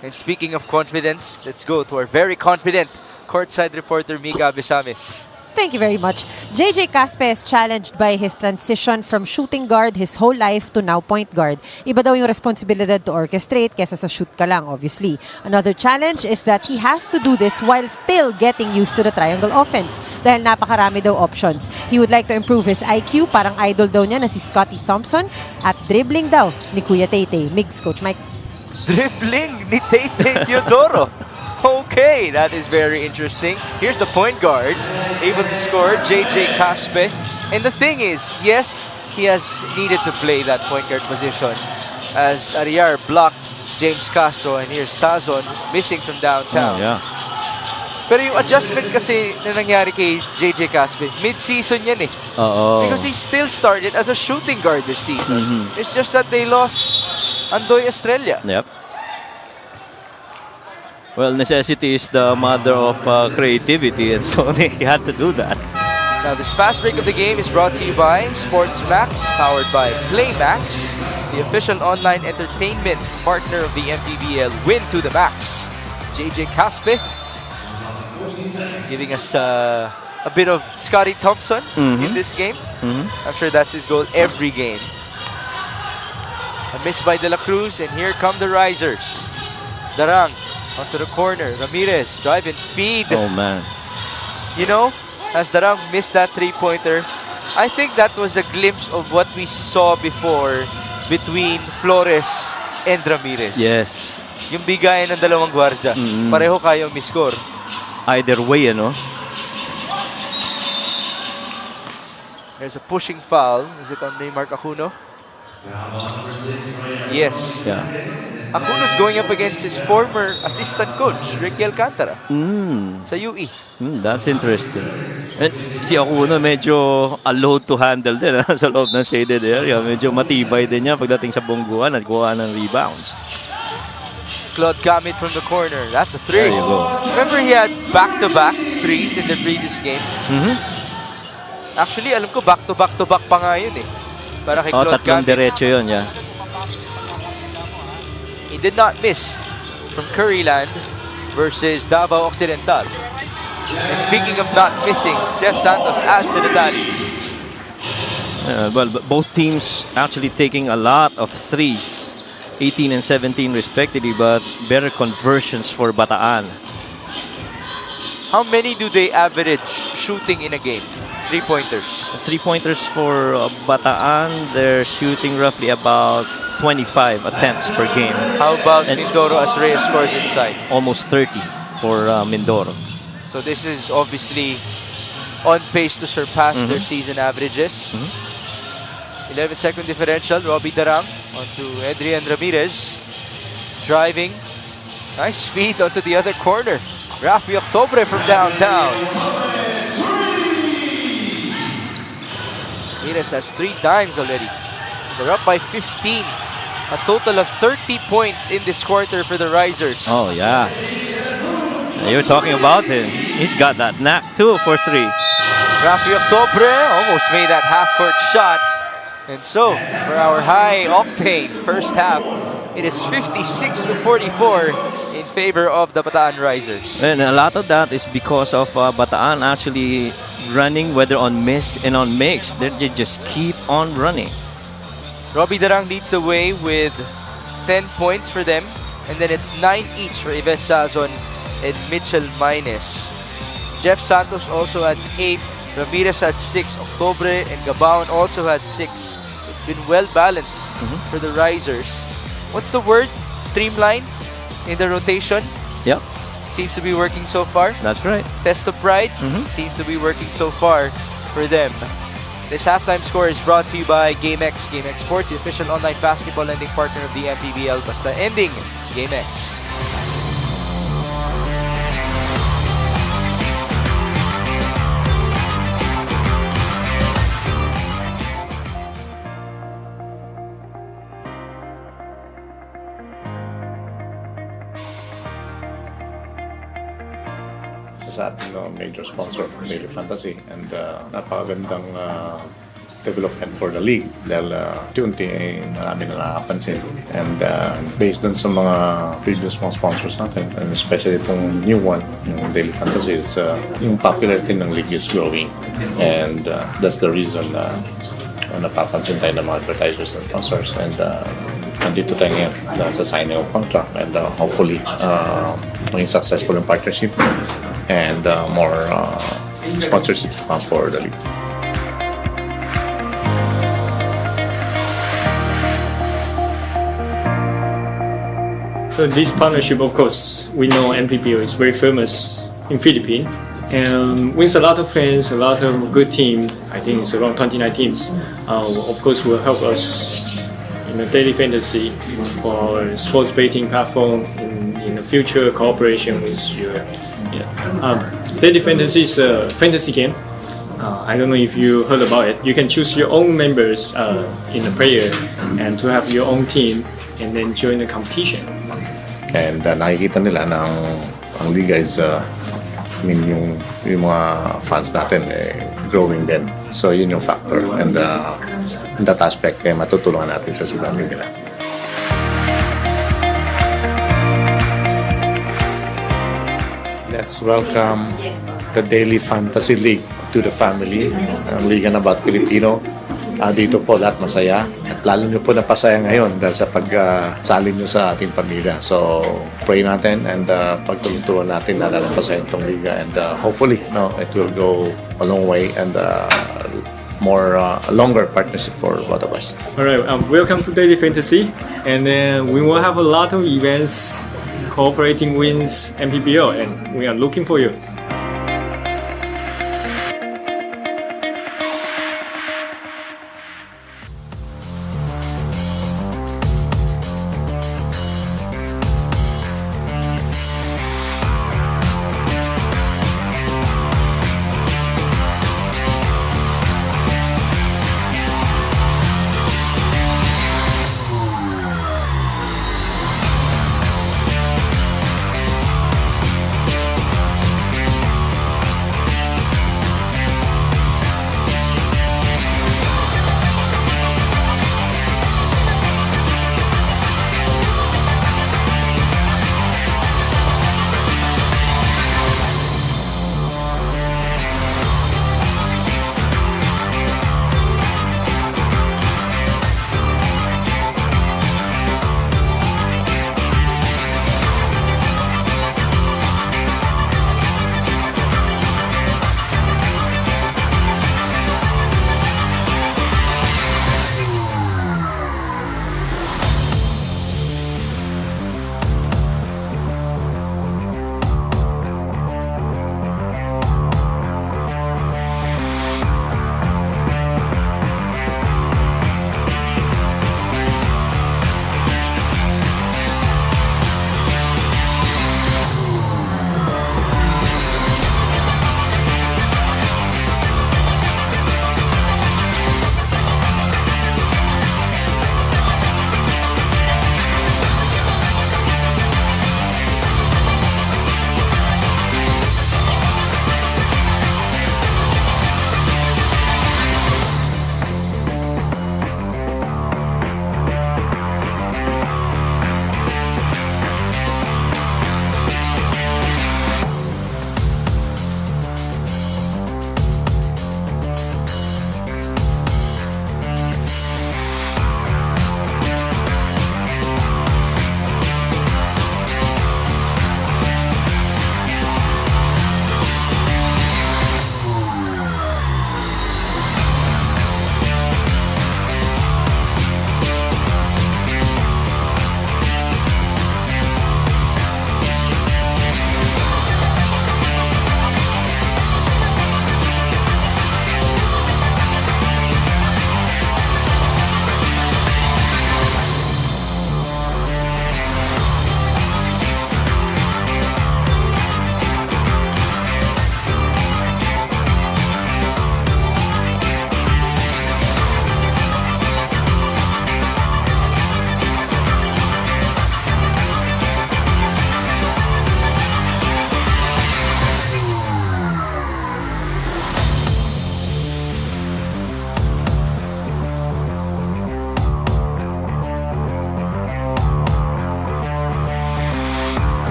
And speaking of confidence, let's go to our very confident courtside reporter Mika Besamis. Thank you very much. JJ Caspe is challenged by his transition from shooting guard his whole life to now point guard. Iba daw yung responsibilidad to orchestrate kesa sa shoot ka lang, obviously. Another challenge is that he has to do this while still getting used to the triangle offense dahil napakarami daw options. He would like to improve his IQ, parang idol daw niya na si Scottie Thompson, at dribbling daw ni Kuya Taytay. Migs, Coach Mike. Dribbling ni Taytay Teodoro. Okay, that is very interesting. Here's the point guard, able to score, JJ Caspe. And the thing is, yes, he has needed to play that point guard position as Ariar blocked James Castro, and here's Sazon missing from downtown. Oh, yeah. Pero yung adjustment kasi na nangyari kay JJ Caspe, mid-season yan eh. Because he still started as a shooting guard this season. It's just that they lost Andoy Estrella. Yep. Well, necessity is the mother of creativity, and so they had to do that. Now, this fast break of the game is brought to you by Sports Max, powered by Playmax, the official online entertainment partner of the MPBL. Win to the max. JJ Caspe giving us a bit of Scottie Thompson in this game. I'm sure that's his goal every game. A miss by De La Cruz, and here come the risers. Darang onto the corner. Ramirez, drive and feed. Oh, man. You know, as Darang missed that three-pointer, I think that was a glimpse of what we saw before between Flores and Ramirez. Yes. Yung bigayan ng dalawang gwardya. Pareho kayong miscore. Either way, ano? There's a pushing foul. Is it on Mark Acuno? Yes. Yeah. Acuno's going up against his former assistant coach, Ricky Alcantara, sa UE. That's interesting. And si Acuno medyo a load to handle din sa loob ng shaded area. Medyo matibay din niya pagdating sa bungguan at kuha ng rebounds. Claude Gamit from the corner. That's a three. There you go. Remember he had back-to-back threes in the previous game? Actually, alam ko back-to-back-to-back pa nga yun eh. Para kay Claude tatlong Gamit. diretso yun, yeah. He did not miss from Curryland versus Davao Occidental. And speaking of not missing, Jeff Santos adds to the tally. Well, both teams actually taking a lot of threes, 18 and 17 respectively, but better conversions for Bataan. How many do they average shooting in a game? Three-pointers. Three-pointers for Bataan, they're shooting roughly about 25 attempts per game. How about And Mindoro as Reyes scores inside? almost 30 for Mindoro. So this is obviously on pace to surpass their season averages. 11-second differential. Robbie Darang onto Adrian Ramirez. Driving. Nice feed onto the other corner. Rafi Octobre from downtown. Ramirez has 3 dimes already. They're up by 15. A total of 30 points in this quarter for the Risers. Oh, yes. You're talking about him. He's got that knack too for 3. Rafi Octobre almost made that half-court shot. And so, for our high-octane first half, it is 56-44 in favor of the Bataan Risers. And a lot of that is because of Bataan actually running whether on miss and on mix. They just keep on running. Robbie Darang leads the way with 10 points for them. And then it's 9 each for Ives Sazon and Mitchell Mines. Jeff Santos also had 8. Ramirez had 6. Octobre and Gabaon also had 6. It's been well balanced for the Risers. What's the word? Streamline in the rotation. Yep, Seems to be working so far. that's right. Test of pride. Seems to be working so far for them. This halftime score is brought to you by GameX. GameX Sports, the official online basketball lending partner of the MPBL. Basta ending, GameX. Sa ating major sponsor, Daily Fantasy, and napakagandang development for the league dahil unti-unti ay marami na nakapansin, and based dun sa mga previous mga sponsors natin, and especially itong new one, yung Daily Fantasy, is, yung popularity ng league is growing, and that's the reason napapansin tayo ng mga advertisers and sponsors, and nandito tayo ngayon sa signing of contract, and hopefully maging successful in partnership and more sponsorships to come for the league. So this partnership, of course, we know MPBL is very famous in Philippines, and with a lot of fans, a lot of good team. I think it's around 29 teams. Of course, will help us in the daily fantasy for sports betting platform in the future cooperation with you. Daily fantasy is a fantasy game. I don't know if you heard about it. You can choose your own members in the player and to have your own team and then join the competition. And nakikita nila na ang liga is, yung mga fans natin growing din. So yun yung factor, and in that aspect matutulungan natin sa sigamin nila. Let's welcome the Daily Fantasy League to the family. Ang Liga ng Bawat Pilipino. Dito po lahat masaya, at lalo nyo po napasaya ngayon dahil sa pagsalin nyo sa ating pamilya. So pray natin, and pagtulong-tulong natin na lalampasayan itong liga, and hopefully it will go a long way, and a longer partnership for both of us. Alright, welcome to Daily Fantasy, and then we will have a lot of events cooperating with MPBL, and we are looking for you.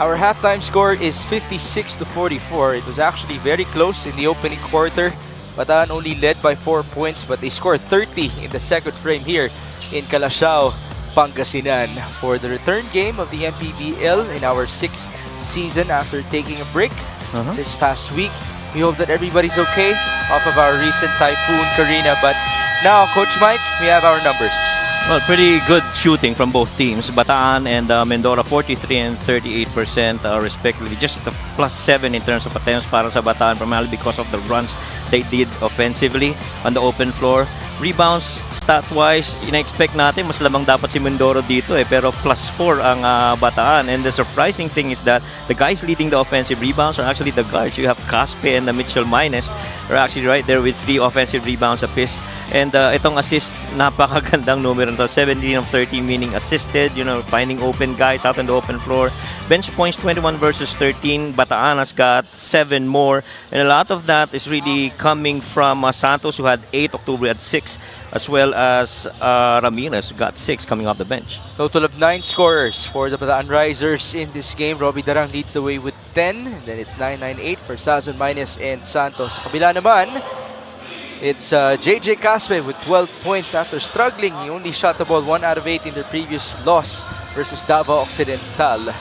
Our halftime score is 56-44. It was actually very close in the opening quarter. Bataan only led by 4 points, but they scored 30 in the second frame here in Calasiao, Pangasinan for the return game of the MPBL in our 6th season after taking a break this past week. We hope that everybody's okay off of our recent Typhoon Karina. But now, Coach Mike, we have our numbers. Well, pretty good shooting from both teams. Bataan and Mindoro 43 and 38% respectively. Just a +7 in terms of attempts para sa Bataan, primarily because of the runs they did offensively on the open floor. Rebounds, stat-wise, ina-expect natin mas lamang dapat si Mindoro dito pero +4 ang Bataan. And the surprising thing is that the guys leading the offensive rebounds are actually the guards. You have Caspe and Mitchell Mines are actually right there with 3 offensive rebounds apiece. And itong assists, napakagandang numero nito. 17 of 30 meaning assisted, finding open guys out on the open floor. Bench points 21 versus 13. Bataan has got 7 more. And a lot of that is really coming from Santos, who had 8, October had 6, as well as Ramirez, who got 6 coming off the bench. Total of 9 scorers for the Bataan Risers in this game. Robbie Darang leads the way with 10. Then it's 9-9-8 for Sazon, Mines, and Santos. Sa kabila naman, it's JJ Caspe with 12 points after struggling. He only shot the ball 1 out of 8 in their previous loss versus Davao Occidental.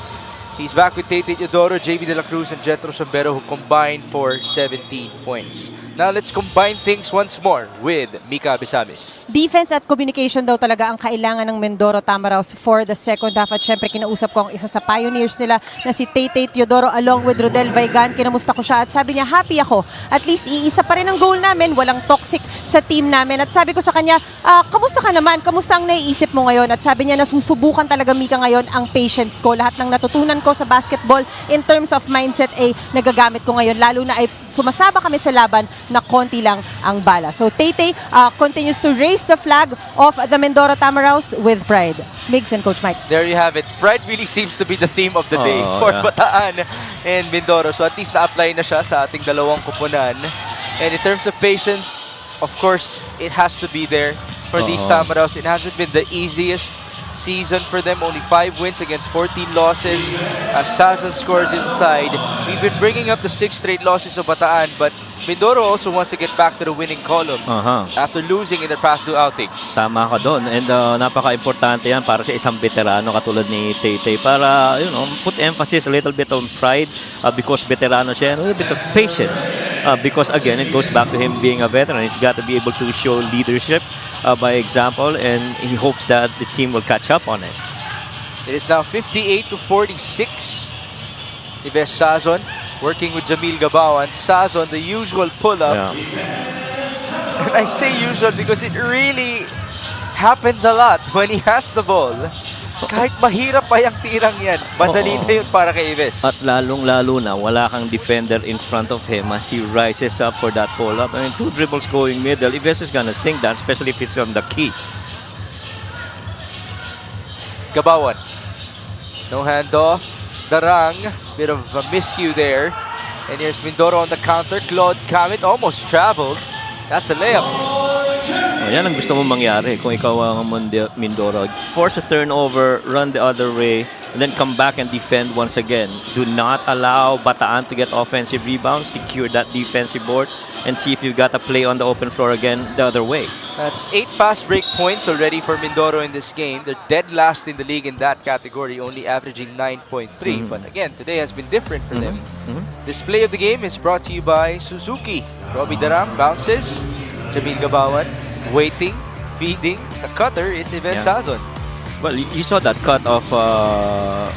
He's back with Tate Teodoro, JB De La Cruz, and Jetro Sambero, who combined for 17 points. Now let's combine things once more with Mika Bisamis. Defense at communication daw talaga ang kailangan ng Mindoro Tamaraws for the second half. At syempre kinausap ko ang isa sa pioneers nila na si Tate Teodoro along with Rodel Vaigan. Kinamusta ko siya at sabi niya, happy ako. At least iisa pa rin ang goal namin. Walang toxic sa team namin. At sabi ko sa kanya, kamusta ka naman? Kamusta ang naiisip mo ngayon? At sabi niya, nasusubukan talaga Mika ngayon ang patience ko. Lahat ng natutunan ko sa basketball in terms of mindset ay nagagamit ko ngayon. Lalo na ay sumasaba kami sa laban na konti lang ang bala. So Tate continues to raise the flag of the Mindoro Tamaraws with pride. Migs and Coach Mike. There you have it. Pride really seems to be the theme of the day for Bataan and Mindoro. So at least na-apply na siya sa ating dalawang kupunan. And in terms of patience, of course, it has to be there for these Tamaraws. It hasn't been the easiest season for them. Only 5 wins against 14 losses. As Sazon scores inside. We've been bringing up the 6 straight losses of Bataan, but Mindoro also wants to get back to the winning column after losing in their past 2 outings. Tama ka doon. And napaka-importante yan para sa isang veterano katulad ni Tate para, put emphasis a little bit on pride because veterano siya and a little bit of patience because again, it goes back to him being a veteran. He's got to be able to show leadership by example, and he hopes that the team will catch up on it. It is now 58-46. Ives Sazon working with Jamil Gabao, and Sazon, the usual pull-up. And I say usual because it really happens a lot when he has the ball. Kahit mahirap pa yung tirang yan, madali na yun para kay Ives. At lalong-lalo na, wala kang defender in front of him as he rises up for that pull-up. I mean, 2 dribbles going middle, Ives is gonna sink that, especially if it's on the key. Gabawan. No handoff. Darang, bit of a miscue there. And here's Mindoro on the counter. Claude Kamit almost traveled. That's a layup. Yan ang gusto mong mangyari kung ikaw ang Mindoro. Force a turnover, run the other way, and then come back and defend once again. Do not allow Bataan to get offensive rebounds. Secure that defensive board and see if you've got a play on the open floor again the other way. That's 8 fast break points already for Mindoro in this game. They're dead last in the league in that category, only averaging 9.3. But again, today has been different for them. This play of the game is brought to you by Suzuki. Robbie Daram bounces. Jamil Gabawan waiting, feeding. The cutter is Ives Sazon. Well, you saw that cut of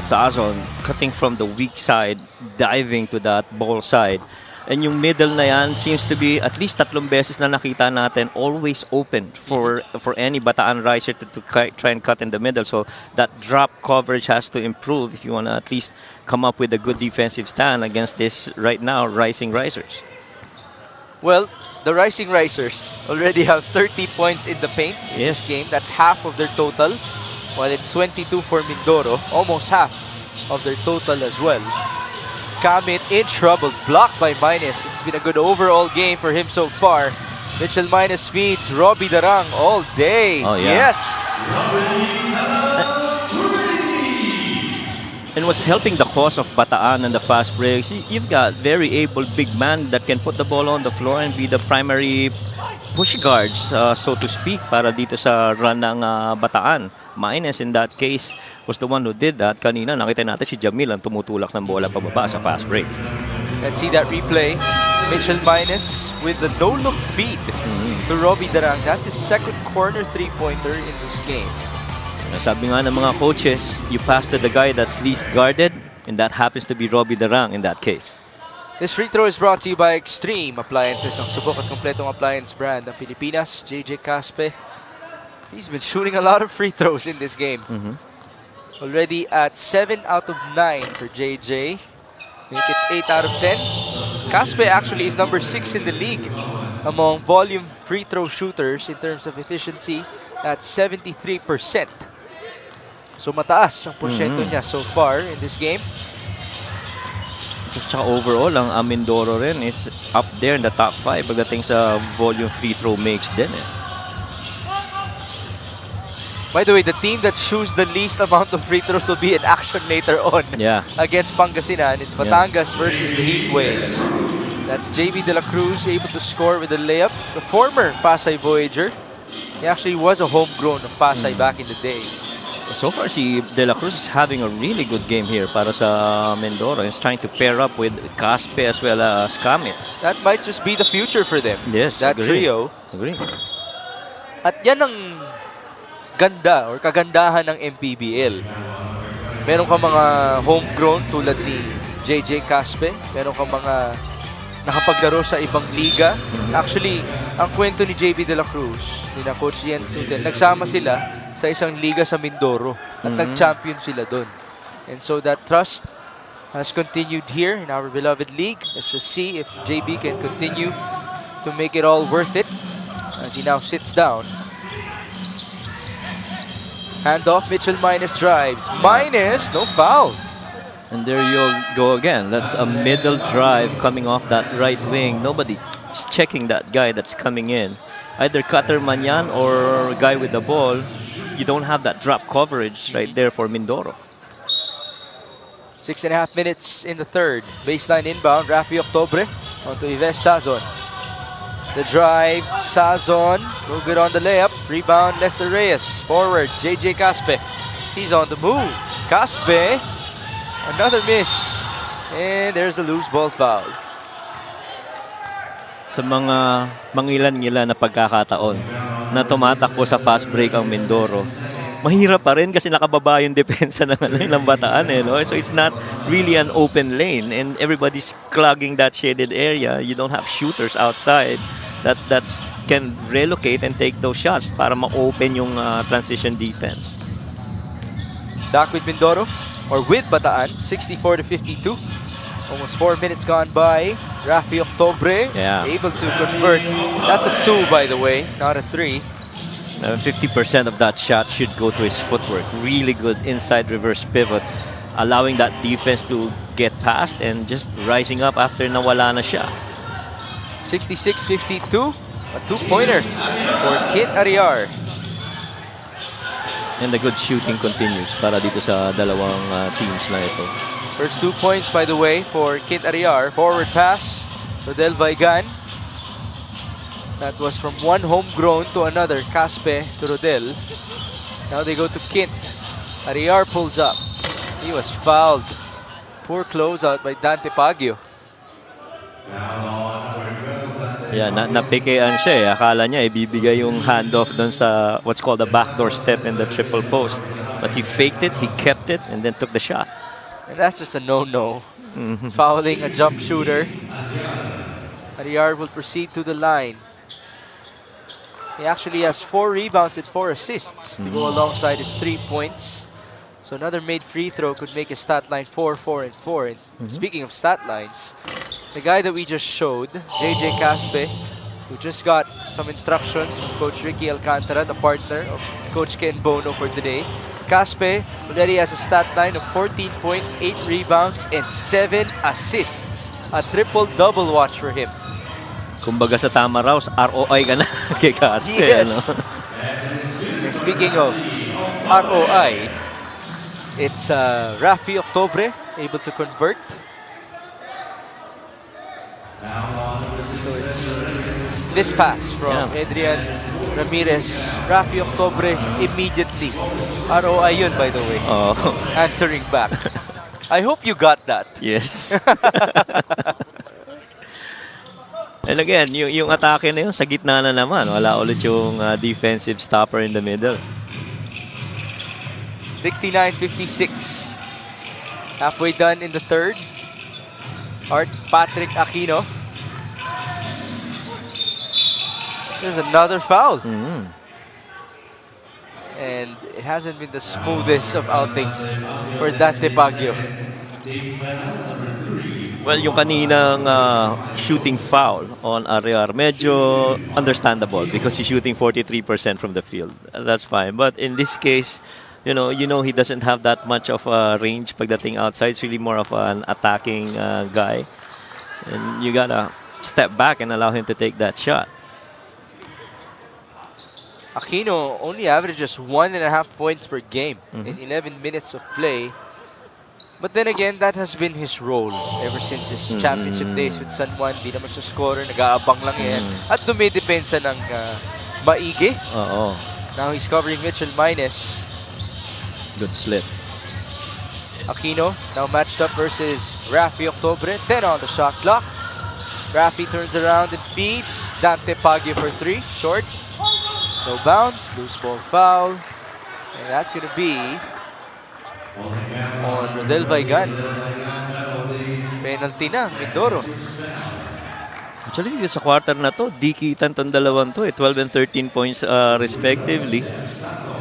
Sazon cutting from the weak side, diving to that ball side. And yung middle na yan seems to be at least 3 beses na nakita natin always open for any Bataan riser to try and cut in the middle. So that drop coverage has to improve if you want to at least come up with a good defensive stand against this right now rising risers. Well, the rising risers already have 30 points in the paint in this game. That's half of their total. While it's 22 for Mindoro, almost half of their total as well. Kamit in trouble, blocked by Minus. It's been a good overall game for him so far. Mitchell Minus feeds Robbie Darang all day. Oh, yeah. Yes! And what's helping the cause of Bataan and the fast breaks, you've got very able big man that can put the ball on the floor and be the primary push guards, so to speak, para dito sa run ng Bataan. Minus in that case was the one who did that. Kanina nakita natin si Jamil ang tumutulak ng bola pababa sa fast break. Let's see that replay. Mitchell Minus with the no-look feed to Robbie Darang. That's his second corner three-pointer in this game. Sabi nga ng mga coaches, you pass to the guy that's least guarded, and that happens to be Robbie Darang in that case. This free throw is brought to you by Extreme Appliances, ang subok at kompletong appliance brand ng Pilipinas. JJ Caspe, he's been shooting a lot of free throws in this game. Already at 7 out of 9 for JJ. Make it 8 out of 10. Caspe actually is number 6 in the league among volume free throw shooters in terms of efficiency at 73%. So mataas ang porsyento niya so far in this game. Tsaka overall, ang Mindoro rin is up there in the top 5 pagdating sa volume free throw makes din eh. By the way, the team that shoots the least amount of free throws will be in action later on against Pangasinan. It's Batangas versus the Heat Waves. That's JB De La Cruz able to score with a layup. The former Pasay Voyager. He actually was a homegrown of Pasay back in the day. So far, si De La Cruz is having a really good game here para sa Mindoro. He's trying to pair up with Caspe as well as Kamit. That might just be the future for them. Yes, that agree. trio. Agree. At yan ang ganda or kagandahan ng MPBL. Meron ka mga homegrown tulad ni JJ Caspe. Meron ka mga nakapaglaro sa ibang liga. Actually, ang kwento ni JB De La Cruz, ni na Coach Jens Newton, nagsama sila sa isang liga sa Mindoro at nag-champion sila doon. And so that trust has continued here in our beloved league. Let's just see if JB can continue to make it all worth it as he now sits down. Handoff, Mitchell Minus drives. Minus, no foul. And there you go again. That's a middle drive coming off that right wing. Nobody is checking that guy that's coming in. Either Cutter Manyan or guy with the ball. You don't have that drop coverage right there for Mindoro. 6.5 minutes in the third. Baseline inbound, Rafi Octobre onto Yves Sazon. The drive, Sazon, no good on the layup. Rebound, Lester Reyes. Forward, JJ Caspe. He's on the move. Caspe, another miss. And there's a loose ball foul. Sa mga mangilan-ngilan na pagkakataon na tumatakbo sa fast break ang Mindoro, mahirap pa rin kasi nakababa yung depensa ng Bataan eh, no? So it's not really an open lane and everybody's clogging that shaded area. You don't have shooters outside that can relocate and take those shots para ma-open yung transition defense. Back with Mindoro, or with Bataan, 64-52. Almost 4 minutes gone by. Rafi Octobre able to convert. That's a 2, by the way, not a 3. 50% of that shot should go to his footwork. Really good inside reverse pivot, allowing that defense to get past and just rising up after nawala na siya. 66-52, a 2-pointer for Kit Ariar. And the good shooting continues para dito sa dalawang teams na ito. First 2 points, by the way, for Kit Ariar. Forward pass, Rodel Vaigan. That was from one homegrown to another, Caspe to Rodel. Now they go to Kit. Ariar pulls up. He was fouled. Poor closeout by Dante Pagio. Yeah, napikean siya eh. Akala niya ibibigay yung handoff doon sa what's called a backdoor step in the triple post. But he faked it, he kept it, and then took the shot. And that's just a no-no. Fouling a jump shooter. Ariar will proceed to the line. He actually has 4 rebounds and 4 assists to go alongside his 3 points. So another made free throw could make his stat line 4, 4, and 4. And speaking of stat lines, the guy that we just showed, JJ Caspe, who just got some instructions from Coach Ricky Alcantara, the partner of Coach Ken Bono for today. Caspe already has a stat line of 14 points, 8 rebounds, and 7 assists. A triple-double watch for him. Kumbaga sa tama raw, ROI ka na kay Caspe. Yes. Ano? And speaking of ROI, It's Rafi Octobre able to convert. So it's this pass from Adrian Ramirez. Rafi Octobre immediately. ROI yun, by the way. Oh. Answering back. I hope you got that. Yes. And again, yung atake na yun, sa gitna na naman. Wala ulit yung defensive stopper in the middle. 69-56. Halfway done in the third. Patrick Aquino. There's another foul. And it hasn't been the smoothest of outings for Dante Baguio. Well, yung kaninang shooting foul on Ariar, medyo understandable because he's shooting 43% from the field. That's fine. But in this case, you know he doesn't have that much of a range pagdating outside. It's really more of an attacking guy. And you gotta step back and allow him to take that shot. Aquino only averages 1.5 points per game in 11 minutes of play. But then again, that has been his role ever since his championship days with San Juan. Di naman siya scorer, nag-aabang lang yan. At dumidepensa ng maigi. Now he's covering Mitchell Mines. Good slip. Aquino now matched up versus Rafi Octobre. 10 on the shot clock. Rafi turns around and feeds. Dante Baguio for 3. Short. No bounce. Loose ball foul. And that's going to be on Rodel Vaigan. Penalty na, Mindoro. Actually, sa quarter na to, di kitan tong dalawang to 12 and 13 points respectively.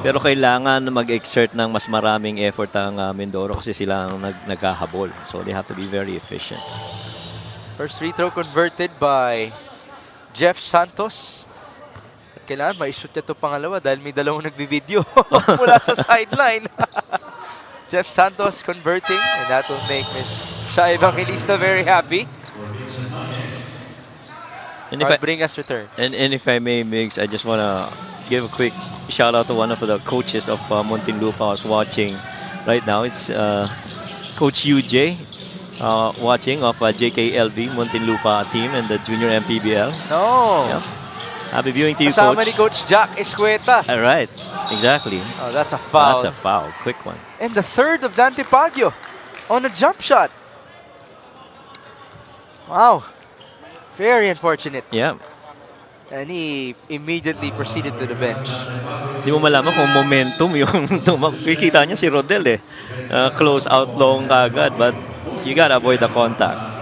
Pero kailangan mag-exert ng mas maraming effort ang Mindoro kasi sila ang nagkahabol. So they have to be very efficient. First free throw converted by Jeff Santos. At kailangan ma-shoot niya ito pangalawa dahil may dalawang nagbibideo mula sa sideline. Jeff Santos converting, and that will make Ms. Shai Evangelista very happy. And if bring us return. And if I may, Migs, I just want to give a quick shout out to one of the coaches of Muntinlupa I was watching right now. It's Coach UJ watching of JKLV Muntinlupa team and the junior MPBL. No. Yeah. Happy viewing to you, Kasama Coach. ni Coach Jack Escueta. All right, exactly. Oh, that's a foul. That's a foul. Quick one. And the third of Dante Baguio on a jump shot. Wow. Very unfortunate. Yeah. And he immediately proceeded to the bench. Di mo malaman kung momentum yung kikita niya si Rodel close out long agad, but you gotta avoid the contact.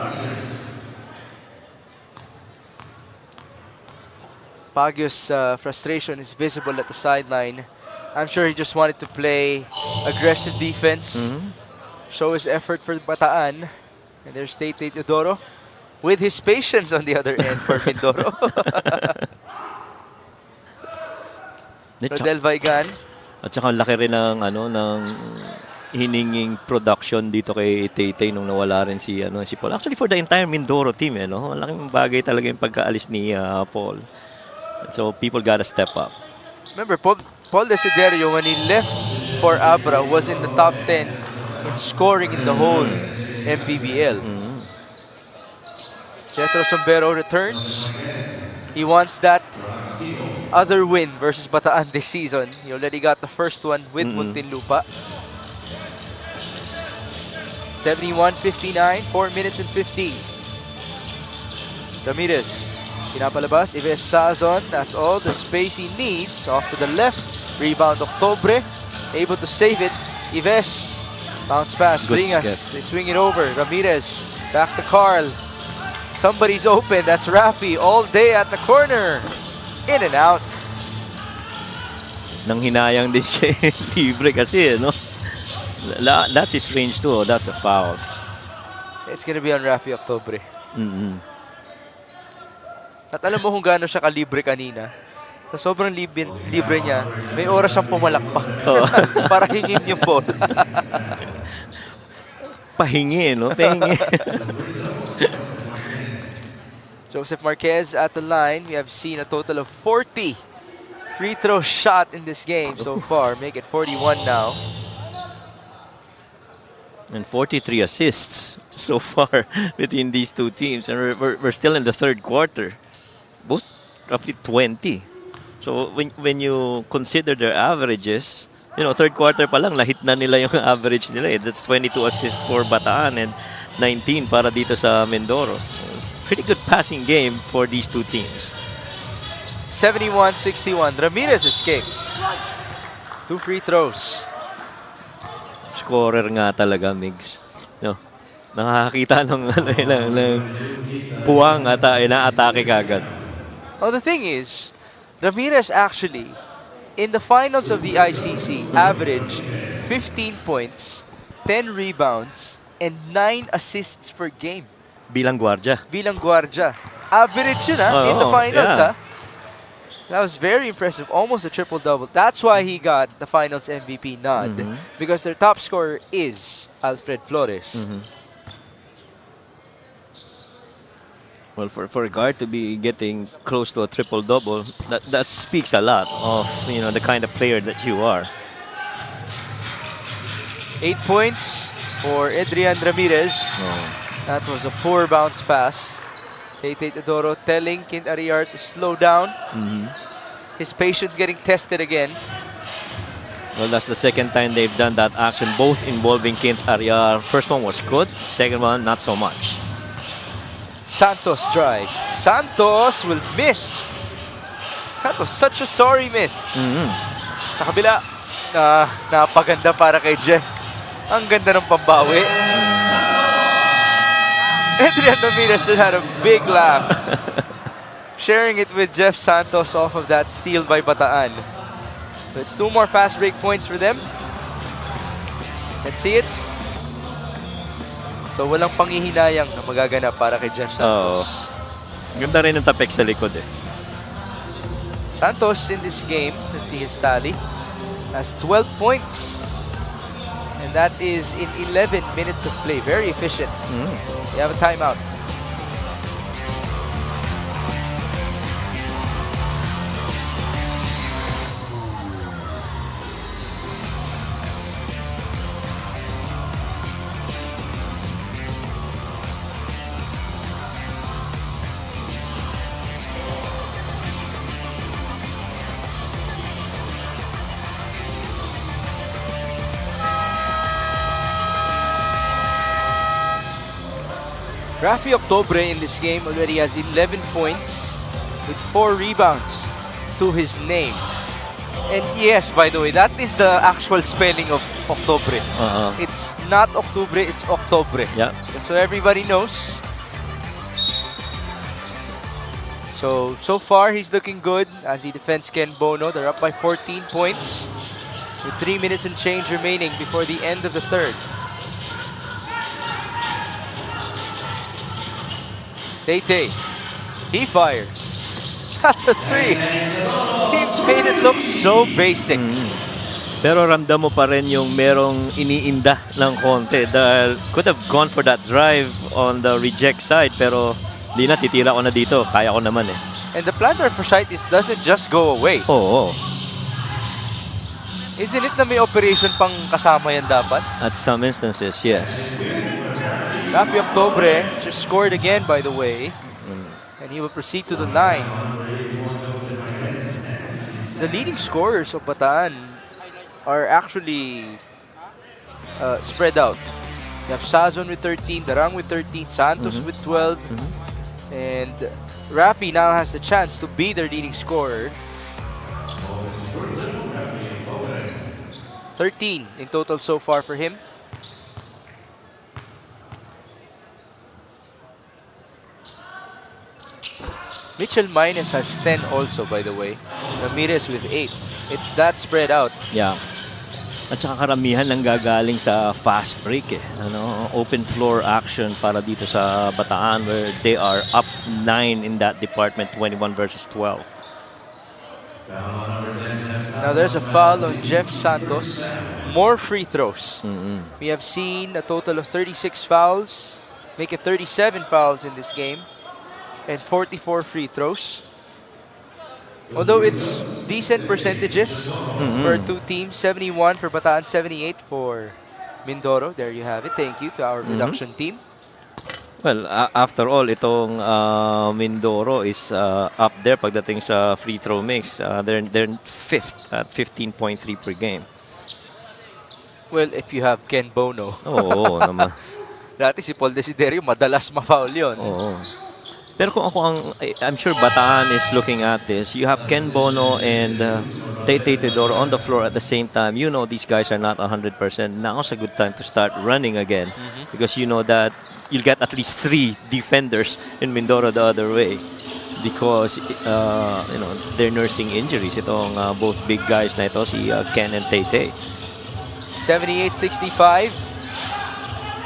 Baguio's frustration is visible at the sideline. I'm sure he just wanted to play aggressive defense, show his effort for Bataan. And there's Tate Teodoro with his patience on the other end for Mindoro. Rodel Vaigan. At saka laki rin ng hininging production dito kay Tate nung nawala rin si Paul. Actually for the entire Mindoro team, malaking bagay talaga yung pagkaalis ni Paul. So people gotta step up. Remember, Paul Desiderio, when he left for Abra, was in the top 10 in scoring in the whole MPBL. Jetro Sombero returns. He wants that other win versus Bataan this season. He already got the first one with Muntinlupa. 71-59, 4 minutes and 15. Ramirez. Pinapalabas, Ives Sazon, that's all the space he needs. Off to the left, rebound Octobre, able to save it. Ives, bounce pass, Bringas, they swing it over. Ramirez, back to Carl. Somebody's open, that's Rafi, all day at the corner. In and out. Nang hinayang din siya libre kasi, That's his range too, that's a foul. It's gonna be on Rafi Octobre. At alam mo kung gaano siya kalibre kanina. Sa sobrang libre niya, may oras siyang pumalakpak para hingin yung ball. Pahingi, Pahingi. Joseph Marquez at the line. We have seen a total of 40 free throw shot in this game so far. Make it 41 now. And 43 assists so far between these two teams. And we're still in the third quarter. Both roughly 20. So when you consider their averages, third quarter pa lang, lahit na nila yung average nila. That's 22 assists for Bataan and 19 para dito sa Mindoro. So, pretty good passing game for these two teams. 71-61. Ramirez escapes. 2 free throws. Scorer nga talaga, Migs. Nakakakita ng puwang at inaatake kagad. Oh, the thing is, Ramirez actually, in the finals of the ICC, averaged 15 points, 10 rebounds, and 9 assists per game. Bilang gwardya. Average yun, in the finals, yeah. That was very impressive. Almost a triple-double. That's why he got the finals MVP nod. Because their top scorer is Alfred Flores. Well, for a guard to be getting close to a triple-double, that speaks a lot of the kind of player that you are. 8 points for Adrian Ramirez. That was a poor bounce pass. Tate Teodoro telling Kint Ariar to slow down. His patience getting tested again. Well, that's the second time they've done that action, both involving Kint Ariar. First one was good, second one not so much. Santos drives. Santos will miss. That was such a sorry miss. Sa kabila, napaganda para kay Jeff. Ang ganda ng pambawi. Adrian Ramirez should have a big laugh. Sharing it with Jeff Santos off of that steal by Bataan. So it's 2 more fast break points for them. Let's see it. So walang panghihinayang na magaganap para kay Jeff Santos. Ganda rin ng tapek sa likod eh. Santos in this game, let's see his tally, has 12 points. And that is in 11 minutes of play. Very efficient. You have a timeout. Rafi Octobre in this game already has 11 points with 4 rebounds to his name. And yes, by the way, that is the actual spelling of Octobre. It's not Octubre, it's Octobre. Yeah. So everybody knows. So far he's looking good as he defends Ken Bono. They're up by 14 points with 3 minutes and change remaining before the end of the third. Tate, he fires. That's a 3. He made it look so basic. Pero ramdam mo pa rin yung merong iniinda ng konti dahil could have gone for that drive on the reject side pero di na, titira ko na dito. Kaya ko naman eh. And the plantar fasciitis doesn't just go away. Oo. Isn't it na may operation pang kasama yan dapat? At some instances, yes. Rafi Octobre just scored again, by the way. And he will proceed to the line. The leading scorers of Bataan are actually spread out. You have Sazon with 13, Darang with 13, Santos with 12. And Rafi now has the chance to be their leading scorer. 13 in total so far for him. Mitchell Minus has 10 also, by the way. Ramirez with 8. It's that spread out. Yeah. At saka karamihan lang gagaling sa fast break eh. Open floor action para dito sa Bataan where they are up 9 in that department, 21 versus 12. Now there's a foul on Jeff Santos. More free throws. We have seen a total of 36 fouls, make it 37 fouls in this game. And 44 free throws. Although it's decent percentages for two teams, 71 for Bataan, 78 for Mindoro, there you have it. Thank you to our production team. Well, after all, itong Mindoro is up there pagdating sa free throw mix. They're 5th at 15.3 per game. Well, if you have Ken Bono. Oo, naman. Dati si Paul Desiderio, madalas ma-foul yun. Oo. Pero kung ako I'm sure Bataan is looking at this. You have Ken Bono and Tay Teodoro on the floor at the same time. You know these guys are not 100%. Now's a good time to start running again because you know that you'll get at least 3 defenders in Mindoro the other way because you know they're nursing injuries. Itong both big guys na ito, si Ken and Tay. 78-65.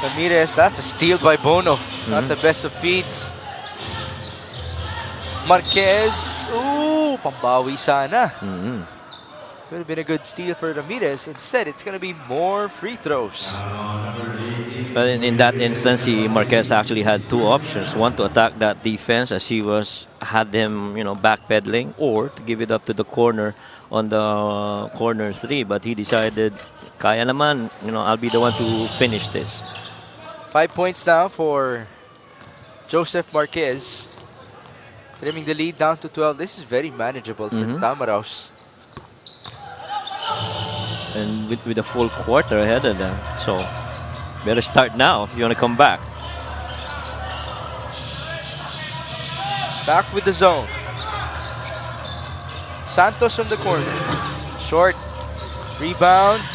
Ramirez, that's a steal by Bono. Not the best of feeds. Marquez, ooh, pambawi sana. Could have been a good steal for Ramirez. Instead, it's going to be more free throws. But in that instance, Marquez actually had 2 options. One to attack that defense as he had them, backpedaling, or to give it up to the corner on the corner 3. But he decided, kaya naman, I'll be the one to finish this. 5 points now for Joseph Marquez. Trimming the lead down to 12. This is very manageable for the Tamaraws. And with a full quarter ahead of them. So, better start now if you want to come back. Back with the zone. Santos from the corner. Short. Rebound.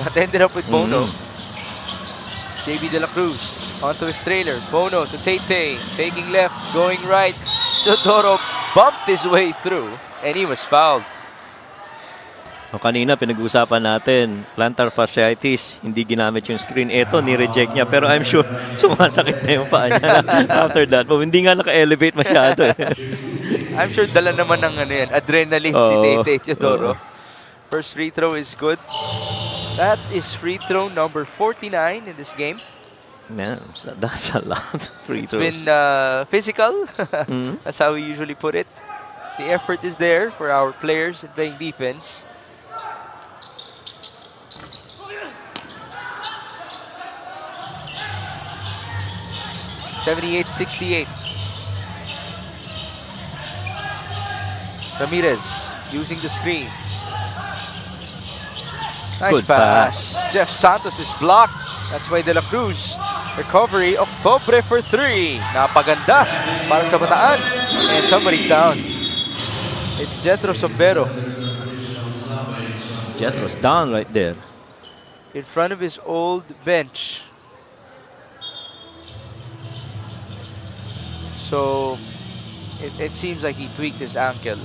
That ended up with Bono. JB De La Cruz onto his trailer. Bono to Tay. Taking left, going right. Teodoro bumped his way through and he was fouled. O, kanina pinag-usapan natin, plantar fasciitis, hindi ginamit yung screen. Ito, ni-reject niya. Pero I'm sure sumasakit na yung paa niya after that. But hindi nga naka-elevate masyado. I'm sure dala naman ng adrenaline si Tay Teodoro. First free throw is good. That is free throw number 49 in this game. Man, that's a lot of free throws. It's been physical. That's how we usually put it. The effort is there for our players in playing defense. (78-68). Ramirez using the screen. Nice Good pass. Jeff Santos is blocked. That's by De La Cruz. Recovery, Octobre for 3. Napaganda para sa Bataan. And somebody's down. It's Jethro Sombero. Jethro's down right there. In front of his old bench. So, it seems like he tweaked his ankle.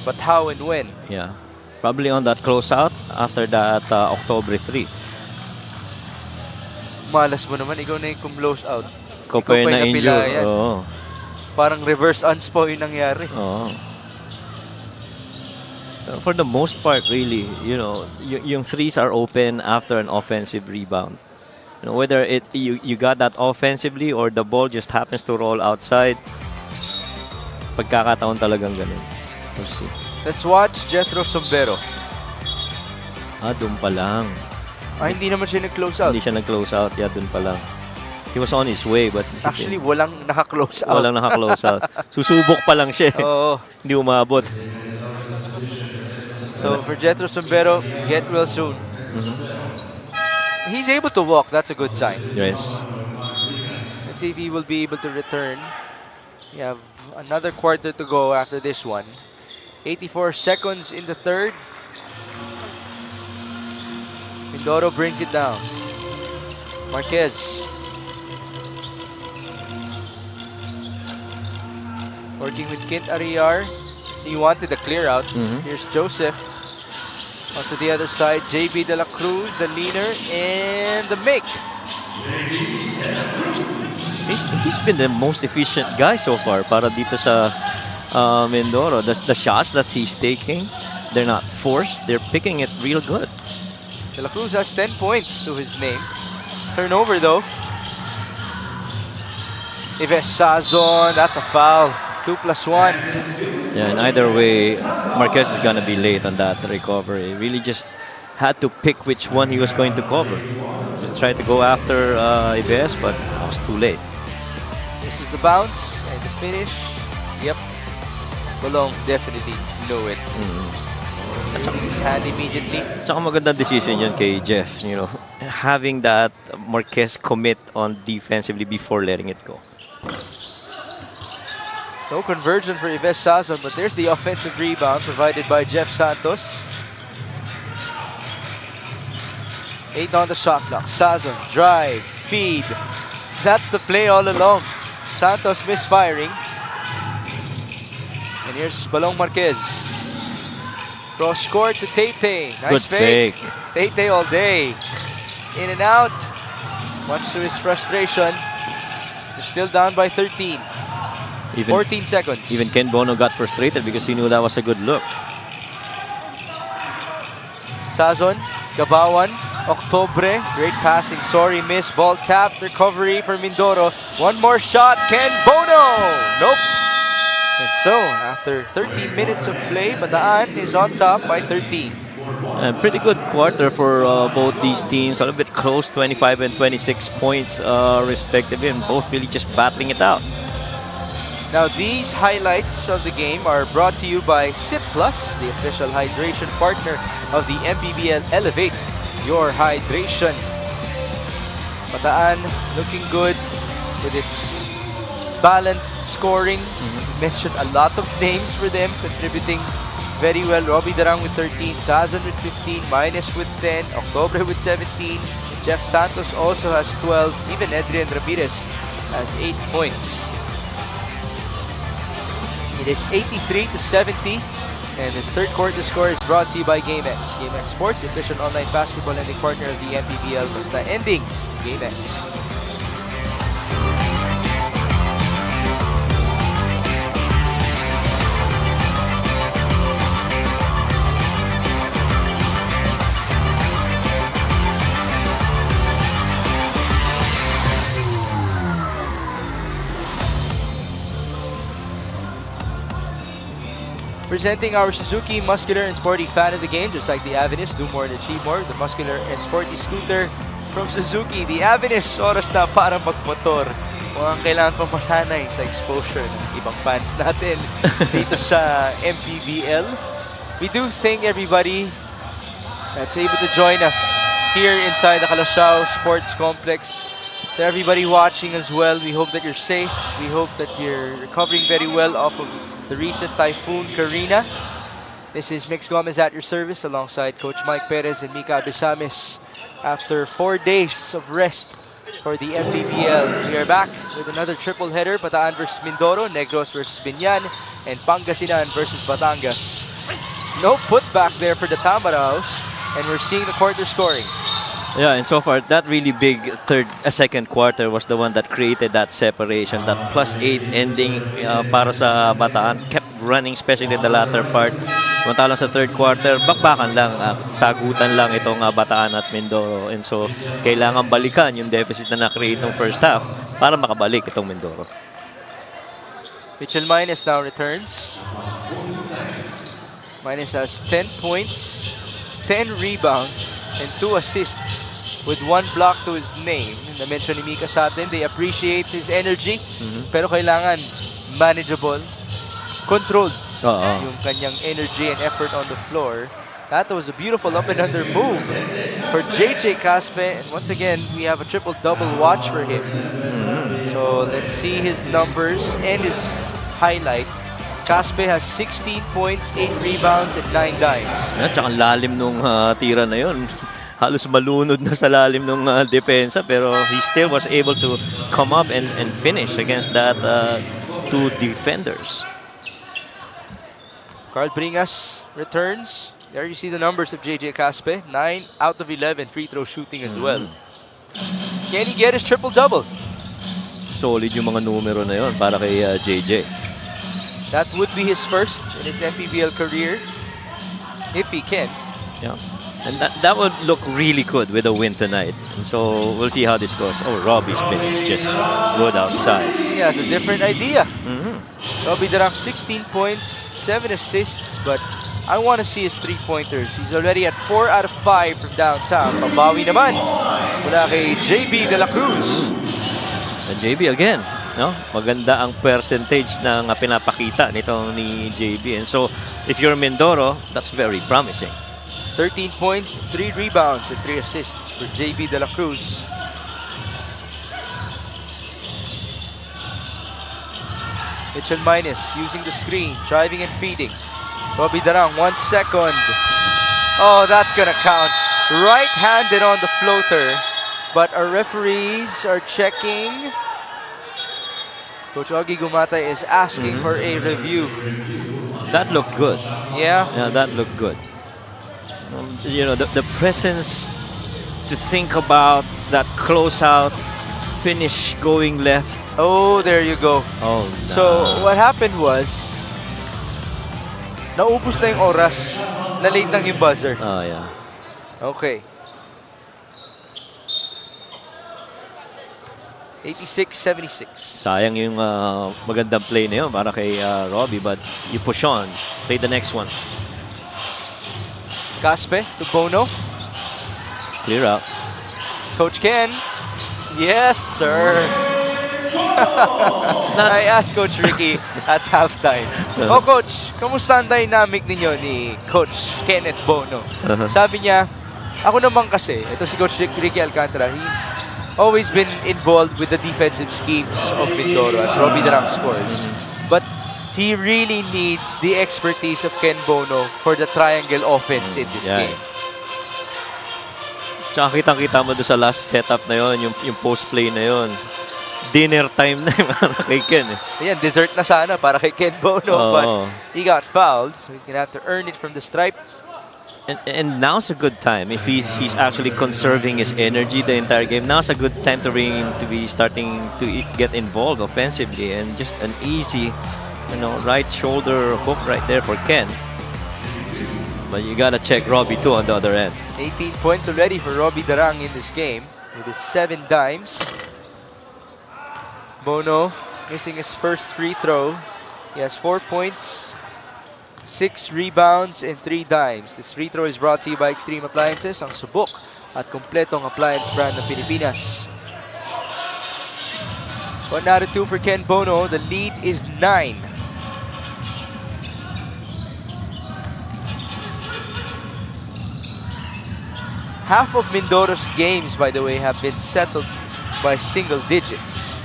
But how and when? Yeah. Probably on that closeout after that October 3. Malas mo naman, ikaw na yung close out. Ikaw pa yung na-injure. Oo. Parang reverse unspo yung nangyari. Oo. For the most part, really, yung threes are open after an offensive rebound. Whether you got that offensively or the ball just happens to roll outside, pagkakataon talagang ganun. Let's see. Let's watch Jethro Sombero. Doon pa lang. Hindi naman siya nag-close out. Hindi siya nag-close out. Yeah, doon pa lang. He was on his way, but actually, walang naka-close out. Walang naka-close out. Susubok pa lang siya. Oo. Hindi umabot. So, for Jethro Sombero, get well soon. He's able to walk. That's a good sign. Yes. Let's see if he will be able to return. We have another quarter to go after this one. 84 seconds in the third. Mindoro brings it down. Marquez. Working with Kint Ariar. He wanted a clear out. Here's Joseph. Onto the other side. JB De La Cruz, the leaner, and the make. He's been the most efficient guy so far para dito sa Mindoro. The shots that he's taking, they're not forced. They're picking it real good. De La Cruz has 10 points to his name. Turnover though. Ives Sazon, that's a foul. 2+1. Yeah, and either way, Marquez is gonna be late on that recovery. Really just had to pick which one he was going to cover. He tried to go after Ives, but it was too late. This was the bounce and the finish. Yep. Balong definitely know it. His hand immediately. Tsaka magandang decision yun kay Jeff, you know, having that Marquez commit on defensively before letting it go. No conversion for Ives Sazon, but there's the offensive rebound provided by Jeff Santos. 8 on the shot clock. Sazon, drive, feed. That's the play all along. Santos misfiring. And here's Balong Marquez. Cross court to Tete. Nice Good fake. Tete all day. In and out. Much to his frustration. They're still down by 13. 14 seconds. Even Ken Bono got frustrated because he knew that was a good look. Sazon, Gabawan, Octobre, great passing, sorry, miss, ball tapped, recovery for Mindoro. One more shot, Ken Bono! Nope. And so, after 13 minutes of play, Bataan is on top by 13. Pretty good quarter for both these teams. A little bit close, 25 and 26 points respectively, and both really just battling it out. Now, these highlights of the game are brought to you by Sip Plus, the official hydration partner of the MPBL. Elevate your hydration. Bataan looking good with its balanced scoring. Mentioned a lot of names for them contributing very well. Robbie Darang with 13, Sazon with 15, Minus with 10, Octobre with 17, Jeff Santos also has 12, even Adrian Ramirez has 8 points. It is 83-70, and this third quarter score is brought to you by GameX. GameX Sports, the official online basketball lending partner of the MPBL. Basta ending GameX. Presenting our Suzuki muscular and sporty fan of the game, just like the Avenus, do more and achieve more. The muscular and sporty scooter from Suzuki. The Avenus, oras na para magmotor. Mukhang kailangan pang masanay sa exposure ng ibang fans natin dito sa MPBL. We do thank everybody that's able to join us here inside the Calasiao Sports Complex. To everybody watching as well, we hope that you're safe. We hope that you're recovering very well off of the recent Typhoon Karina. This is Mix Gomez at your service alongside Coach Mike Perez and Mika Abisamis. After 4 days of rest for the MPBL, we are back with another triple header. Bataan versus Mindoro, Negros versus Binyan, and Pangasinan versus Batangas. No putback there for the Tamaraos, and we're seeing the quarter scoring. Yeah, and so far, that really big second quarter was the one that created that separation. That +8 ending para sa Bataan kept running, especially in the latter part. Samantalang sa third quarter, bakbakan lang, sagutan lang itong Bataan at Mindoro. And so, kailangan balikan yung deficit na na-create ng first half para makabalik itong Mindoro. Mitchell Minus now returns. Minus has 10 points, 10 rebounds, and 2 assists with 1 block to his name. Na-mention ni Mika sa atin, they appreciate his energy, pero kailangan manageable, controlled yung kanyang energy and effort on the floor. That was a beautiful up and under move for JJ Caspe, and once again, we have a triple-double watch for him. So let's see his numbers and his highlight. Caspe has 16 points, 8 rebounds, and 9 dimes. At saka lalim nung tira na yun. Halos malunod na sa lalim ng depensa, pero he still was able to come up and finish against that two defenders. Carl Bringas returns. There you see the numbers of JJ Caspe. 9 out of 11 free throw shooting as well. Can he get his triple-double? Solid yung mga numero na yun para kay JJ. That would be his first in his MPBL career, if he can. Yeah. And that would look really good with a win tonight. And so we'll see how this goes. Oh, Robbie's been just good outside. He has a different idea. Robbie Darang 16 points, 7 assists, but I want to see his three-pointers. He's already at 4 out of 5 from downtown. Pabawi naman mula kay JB De La Cruz. And JB again, no? Maganda ang percentage na pinapakita nito ni JB. And so, if you're Mindoro, that's very promising. 13 points, 3 rebounds, and 3 assists for JB De La Cruz. Mitchell Minus using the screen, driving and feeding. Robbie Darang, 1 second. Oh, that's gonna count. Right-handed on the floater. But our referees are checking. Coach Augie Gumatay is asking for a review. That looked good. Yeah? Yeah, that looked good. You know, the presence to think about that closeout finish going left. Oh, there you go. Oh, no. So, what happened was, naubos na yung oras. Na-late lang yung buzzer. Oh, yeah. Okay. 86-76. Sayang yung magandang play na yun para kay Robbie, but you push on. Play the next one. Caspe to Bono. Clear out. Coach Ken. Yes, sir. I asked Coach Ricky at halftime. Oh, Coach, kamusta ang dynamic ninyo ni Coach Kenneth Bono? Sabi niya, ako naman kasi, ito si Coach Ricky Alcantara, he's always been involved with the defensive schemes of Mindoro as Robbie Darang scores. But he really needs the expertise of Ken Bono for the triangle offense in this game. Tsaka kitang-kita mo doon sa last setup na yon, yung post-play na yon. Dinner time na yung kay Ken. Ayan, dessert na sana para kay Ken Bono, but he got fouled, so he's gonna have to earn it from the stripe. And now's a good time if he's actually conserving his energy the entire game. Now's a good time to bring him to be starting to get involved offensively, and just an easy, you know, right shoulder hook right there for Ken. But you gotta check Robbie too on the other end. 18 points already for Robbie Darang in this game with his 7 dimes. Bono missing his first free throw. He has 4 points, 6 rebounds, and 3 dimes. This free throw is brought to you by Extreme Appliances, ang subok at kompletong appliance brand ng Pilipinas. 1 out of 2 for Ken Bono. The lead is 9. Half of Mindoro's games, by the way, have been settled by single digits.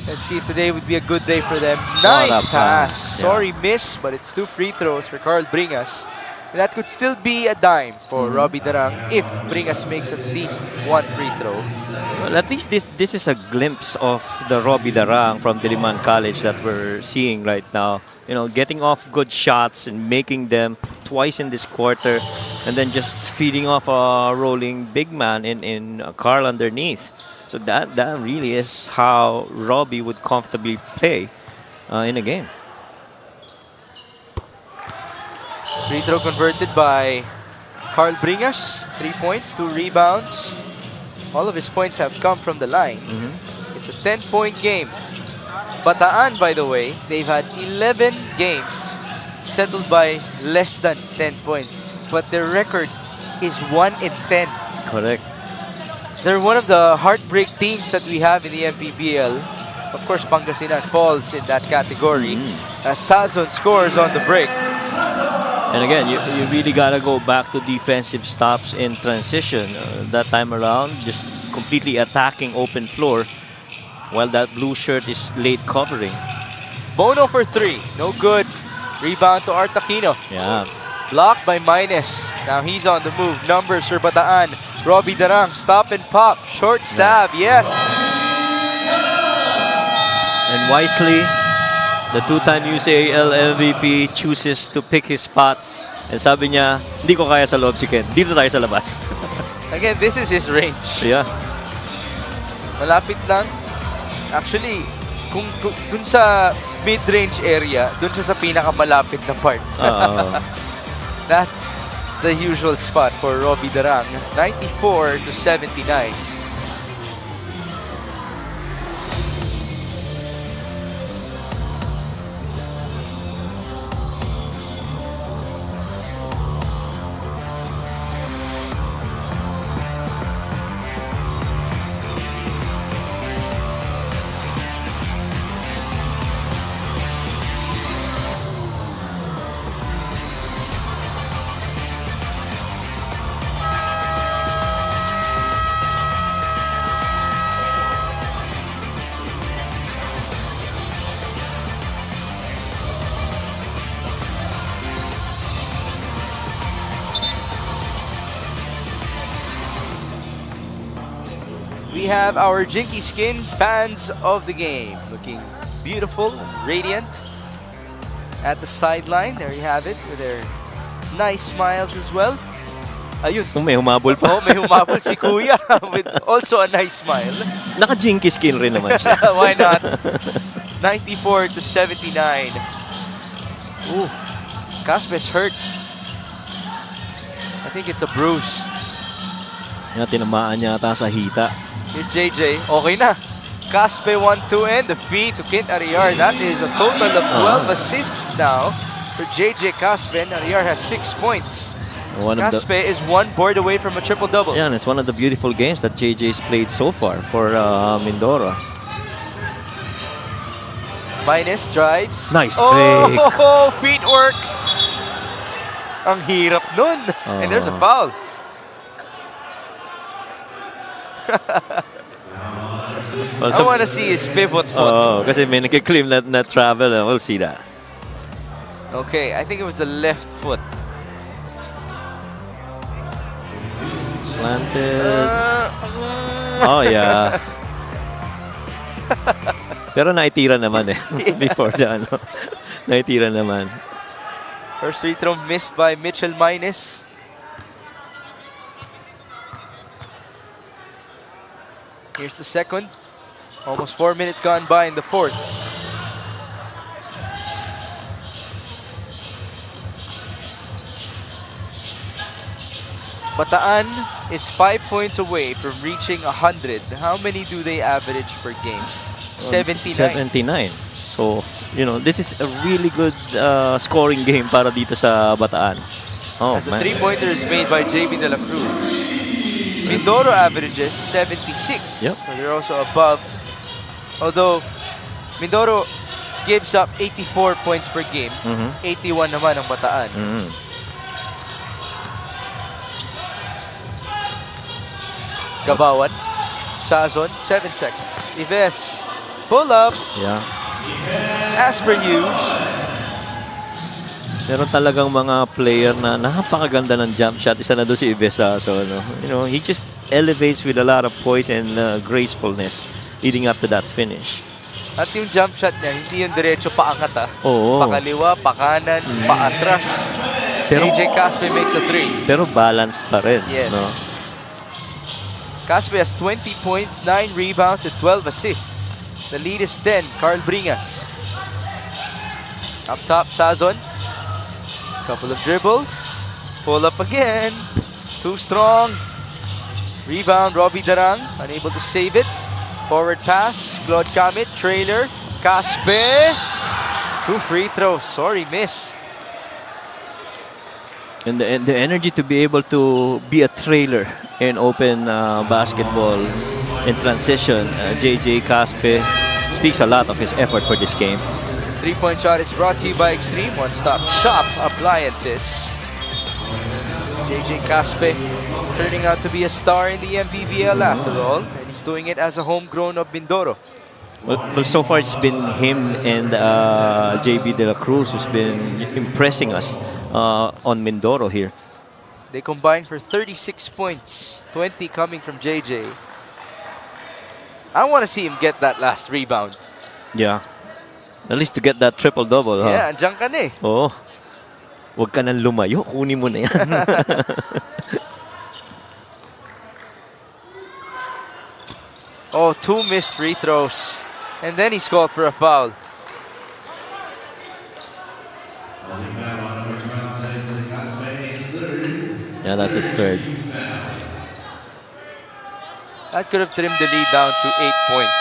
Let's see if today would be a good day for them. Nice pass. Sorry, miss, but it's 2 free throws for Carl Bringas. That could still be a dime for Robbie Darang if Bringas makes at least 1 free throw. Well, at least this is a glimpse of the Robbie Darang from Diliman College that we're seeing right now. You know, getting off good shots and making them twice in this quarter, and then just feeding off a rolling big man in Carl underneath. So that really is how Robbie would comfortably play in a game. Free throw converted by Carl Bringas. 3 points, 2 rebounds. All of his points have come from the line. It's a 10-point game. Bataan, by the way, they've had 11 games settled by less than 10 points. But their record is 1-10. Correct. They're one of the heartbreak teams that we have in the MPBL. Of course, Pangasinan falls in that category. As Sazon scores on the break. And again, you really got to go back to defensive stops in transition. That time around, just completely attacking open floor while that blue shirt is late covering. Bono for 3. No good. Rebound to Artaquino. Yeah. Blocked by Minus. Now he's on the move. Numbers for Bataan. Robbie Darang, stop and pop. Short stab, yes. And wisely, the 2-time UCAL MVP chooses to pick his spots. And sabi niya, hindi ko kaya sa loob si Ken. Dito tayo sa labas. Again, this is his range. Yeah. Malapit lang. Actually, kung dun sa mid-range area, dun siya sa pinakamalapit na part. That's the usual spot for Robbie Darang. 94-79. We have our Jinky Skin fans of the game looking beautiful, radiant at the sideline. There you have it with their nice smiles as well. Ayun. May humabol pa. Oh, may humabol si Kuya with also a nice smile. Naka-jinky skin rin naman siya. Why not? 94 to 79. Ooh, Caspe's hurt. I think it's a bruise. Yan, tinamaan niya ata sa hita. Here's JJ. Okay na. Caspe 1-2 and the feed to Kent Ariar. That is a total of 12 assists now for JJ Caspe. And Ariar has 6 points. Caspe is 1 board away from a triple-double. Yeah, and it's one of the beautiful games that JJ's played so far for Mindoro. Minus drives. Nice fake. Oh, feet work. Ang hirap nun. And there's a foul. Well, I want to see his pivot foot. Oh, kasi may nag-claim na travel. We'll see that. Okay, I think it was the left foot. Planted. Oh, yeah. Pero naitira naman eh. Before the ano. Naitira naman. First free throw missed by Mitchell Minus. Here's the second. Almost 4 minutes gone by in the fourth. Bataan is 5 points away from reaching 100. How many do they average per game? 79. 79. So, you know, this is a really good scoring game para dito sa Bataan. Oh, As the three-pointer is made by JB De La Cruz. Mindoro averages 76. Yep. So they're also above. Although, Mindoro gives up 84 points per game. 81 naman ang Bataan. Gabawan. Sazon, 7 seconds. Ives, pull up. Yeah. As per usual. Meron talagang mga player na napakaganda ng jump shot. Isa na doon si Ibesa. So, no, you know, he just elevates with a lot of poise and gracefulness leading up to that finish. At yung jump shot niya, hindi yung diretso paangat Oo. Pakaliwa, pakanan, paatras. Pero- JJ Caspe makes a 3. Pero balanced pa rin. Yes. No? Caspe has 20 points, 9 rebounds, and 12 assists. The lead is 10. Carl Bringas. Up top, Sazon. Couple of dribbles. Pull up again. Too strong. Rebound, Robbie Darang. Unable to save it. Forward pass. Claude Kamit. Trailer. Caspe. 2 free throws. Sorry, miss. And the energy to be able to be a trailer in open basketball in transition, JJ Caspe speaks a lot of his effort for this game. 3-point shot is brought to you by Extreme One-Stop Shop Appliances. JJ Caspe turning out to be a star in the MPBL after all, and he's doing it as a homegrown of Mindoro. Well, so far it's been him and JB De La Cruz who's been impressing us on Mindoro here. They combined for 36 points, 20 coming from JJ. I want to see him get that last rebound. Yeah. At least to get that triple-double. Yeah, andyan ka na eh. Oo. Huwag ka nang lumayo. Kunin mo na yan. Oh, 2 missed free throws. And then he's called for a foul. Yeah, that's his third. That could have trimmed the lead down to 8 points.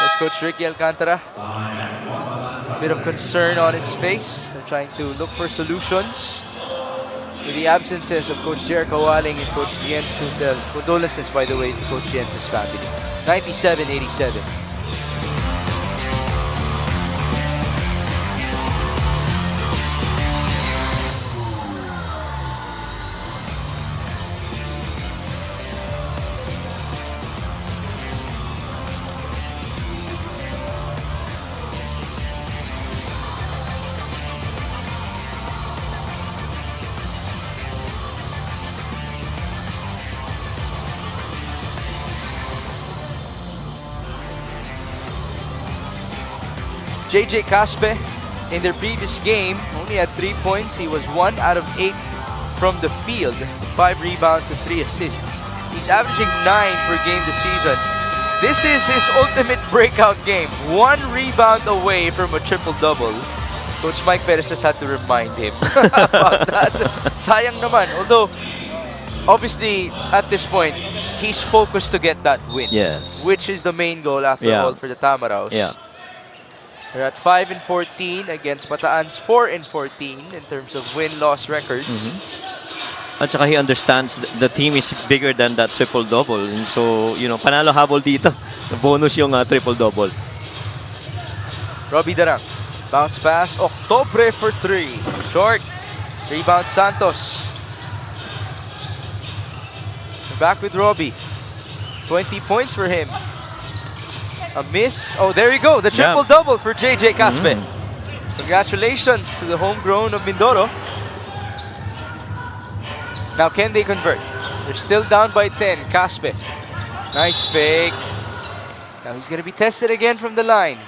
There's Coach Ricky Alcantara. A bit of concern on his face. They're trying to look for solutions. With the absences of Coach Jericho Walling and Coach Jens Tutel. Condolences, by the way, to Coach Jens' family. 97-87. JJ Caspe, in their previous game, only had 3 points. He was 1 out of 8 from the field, 5 rebounds and 3 assists. He's averaging 9 per game this season. This is his ultimate breakout game. 1 rebound away from a triple-double. Coach Mike Perez just had to remind him about that. Sayang naman. Although, obviously, at this point, he's focused to get that win. Yes. Which is the main goal after all for the Tamaraws. Yeah. They're at 5-14 against Bataan's 4-14 in terms of win-loss records. At saka he understands the team is bigger than that triple-double. And so, panalo habol dito. Bonus yung triple-double. Robbie Darang. Bounce pass. Octobre for 3. Short. Rebound Santos. We're back with Robbie. 20 points for him. A miss. Oh, there you go. The triple-double for JJ Caspe. Congratulations to the homegrown of Mindoro. Now, can they convert? They're still down by 10. Caspe. Nice fake. Now he's going to be tested again from the line.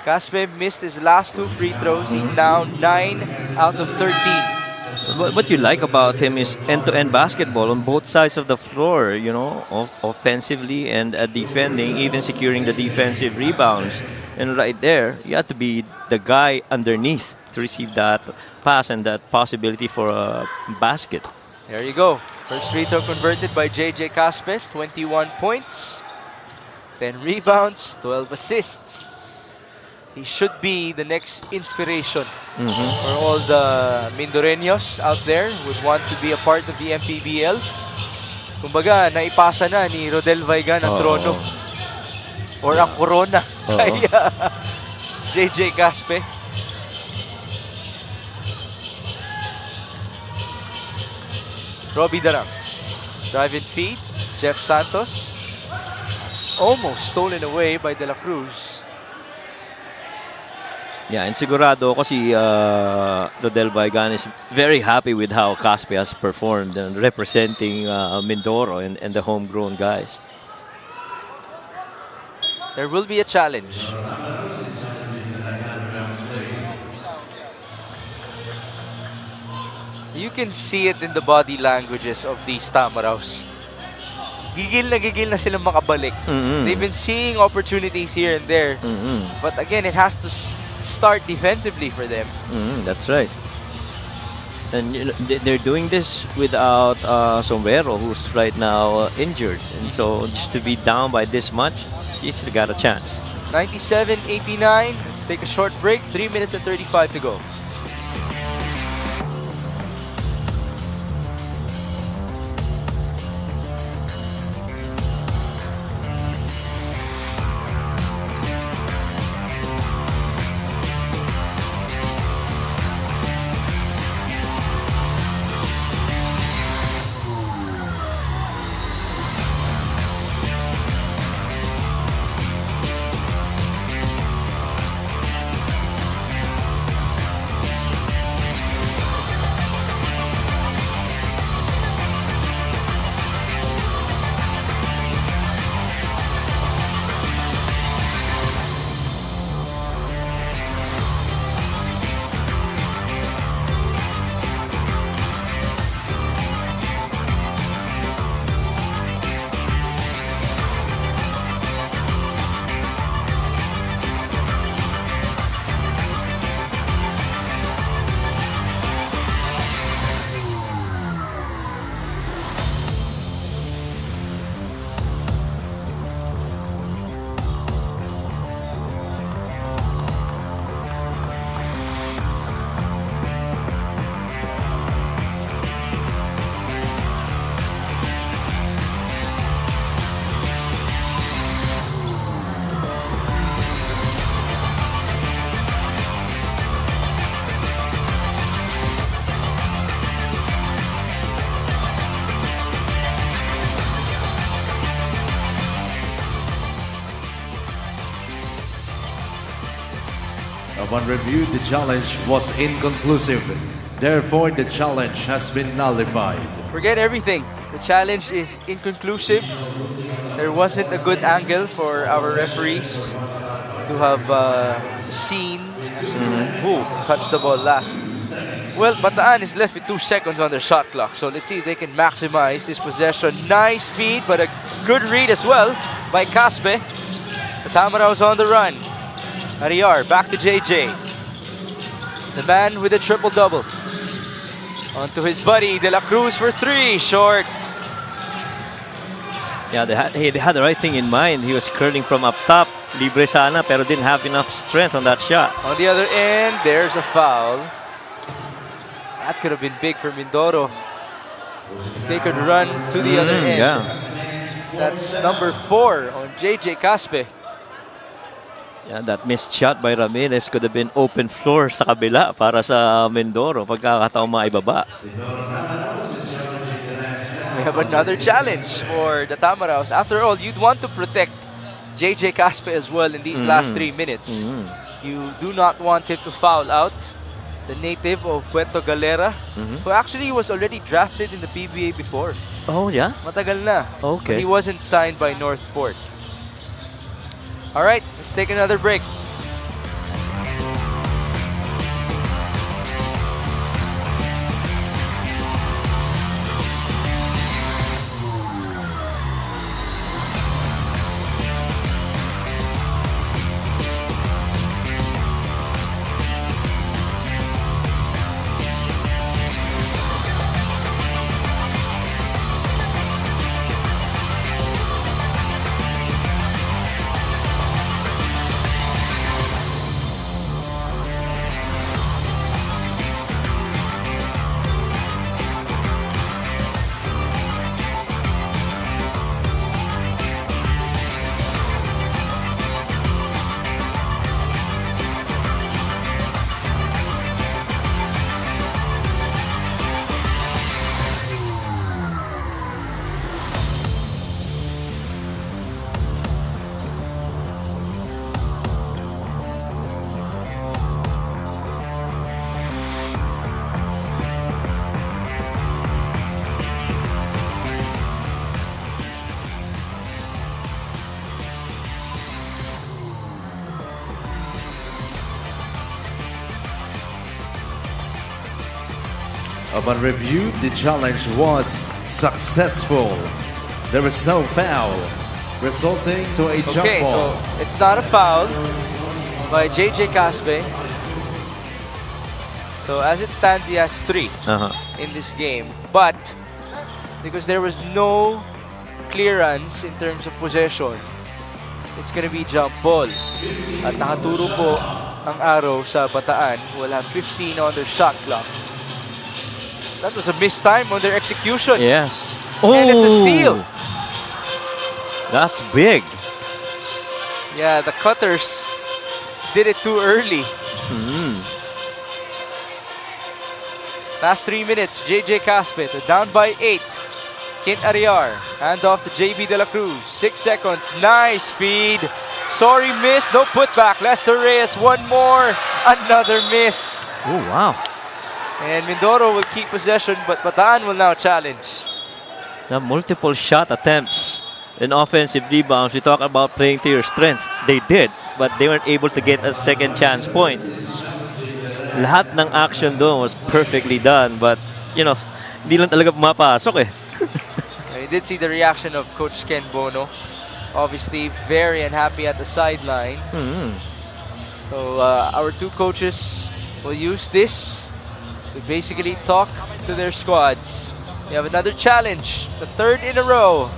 Caspe missed his last 2 free throws. He's now 9 out of 13. What you like about him is end-to-end basketball on both sides of the floor, offensively and defending, even securing the defensive rebounds. And right there, you have to be the guy underneath to receive that pass and that possibility for a basket. There you go. First free throw converted by JJ Caspe, 21 points, 10 rebounds, 12 assists. He should be the next inspiration for all the Mindoreños out there who would want to be a part of the MPBL. Kumbaga, naipasa na ni Rodel Vaigan ang trono. Or ang corona kay JJ Caspe. Robbie Darang. Drive-in feed. Jeff Santos. It's almost stolen away by De La Cruz. Yeah, and sigurado ako si Rodel Vaigan is very happy with how Caspe has performed and representing Mindoro and the homegrown guys. There will be a challenge. You can see it in the body languages of these Tamaraws. Gigil na silang makabalik. They've been seeing opportunities here and there. But again, it has to start defensively for them. That's right. And they're doing this without Sombrero, who's right now injured. And so just to be down by this much, he's got a chance. 97-89. Let's take a short break. 3 minutes and 35 to go. Upon review, the challenge was inconclusive. Therefore, the challenge has been nullified. Forget everything. The challenge is inconclusive. There wasn't a good angle for our referees. to have seen who touched the ball last. Well, Bataan is left with 2 seconds on their shot clock, so let's see if they can maximize this possession. Nice speed, but a good read as well by Caspe. The Tamaraws on the run. Ariar back to JJ. The man with a triple-double. Onto his buddy, De La Cruz for 3, short. Yeah, they had the right thing in mind. He was curling from up top, libre sana, pero didn't have enough strength on that shot. On the other end, there's a foul. That could have been big for Mindoro. If they could run to the other end. Yeah. That's number 4 on JJ Caspe. Yeah, that missed shot by Ramirez could have been open floor sa kabila para sa Mindoro pagkakataong maibaba. We have another challenge for the Tamaraws. After all, you'd want to protect JJ Caspe as well in these last 3 minutes. You do not want him to foul out. The native of Puerto Galera, who actually was already drafted in the PBA before. Oh, yeah? Matagal na. Okay. But he wasn't signed by Northport. All right, let's take another break. Upon review, the challenge was successful. There was no foul, resulting to a jump Okay, ball. so it's not a foul by JJ Caspe. So as it stands, he has 3 in this game. But because there was no clearance in terms of possession, it's gonna be jump ball. At nakaturo po ang araw sa Bataan, who will have 15 on their shot clock. That was a missed time on their execution. Yes. And it's a steal. That's big. Yeah, the Cutters did it too early. Last 3 minutes, JJ Caspe, down by 8. Kent Ariar, hand off to JB De La Cruz. 6 seconds, nice speed. Sorry, miss, no putback. Lester Reyes, one more, another miss. Oh, wow. And Mindoro will keep possession, but Bataan will now challenge. Now, multiple shot attempts and offensive rebounds. We talk about playing to your strength. They did, but they weren't able to get a second chance point. Lahat ng action doon was perfectly done, but, you know, hindi lang talaga pumapasok eh. We did see the reaction of Coach Ken Bono. Obviously, very unhappy at the sideline. So, our 2 coaches will use this to basically talk to their squads. We have another challenge, the 3rd in a row.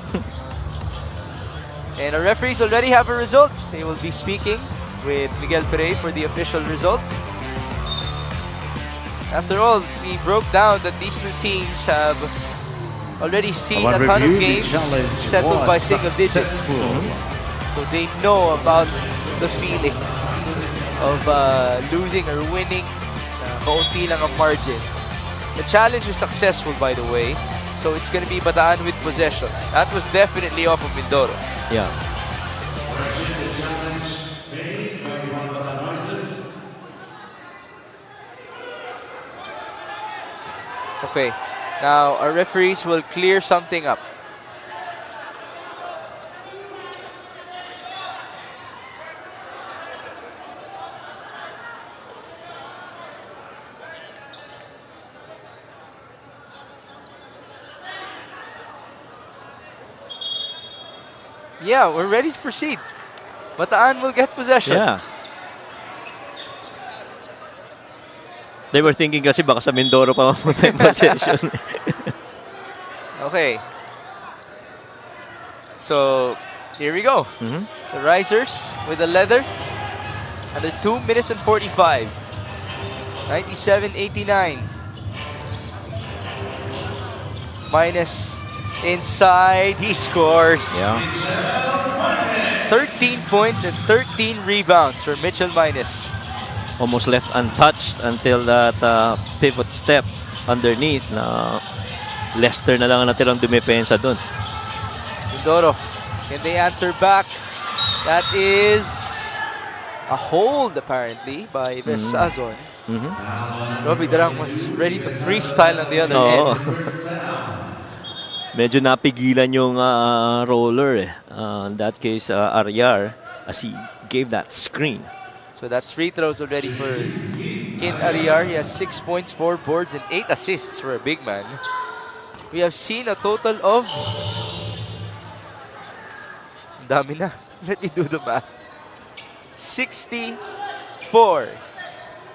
And our referees already have a result. They will be speaking with Miguel Perey for the official result. After all, we broke down that these 2 teams have already seen Upon a ton of review, the games challenge settled by was single digits. successful. So they know about the feeling of losing or winning. Kaunti lang ang margin. The challenge is successful, by the way. So it's going to be Bataan with possession. That was definitely off of Mindoro. Yeah. Okay, now our referees will clear something up. Yeah, we're ready to proceed. Bataan will get possession. Yeah. They were thinking kasi baka sa Mindoro pa mapunta yung possession. Okay. So, here we go. Mhm. The Risers with the leather. Under 2 minutes and 45. 97-89. Minus inside. He scores. Yeah. 13 points and 13 rebounds for Mitchell Minus. Almost left untouched until that pivot step underneath na Lester na lang ang natirang dumepensa doon. Mindoro, can they answer back? That is a hold apparently by Vesazon. Mhm. Robbie Darang was ready to freestyle on the other Oo. end. Medyo napigilan yung roller eh. In that case, Aryar, as he gave that screen. So that's free throws already for Kin Ariar. He has 6 points, 4 boards, and 8 assists for a big man. We have seen a total of... Dami na. Let me do the math. 64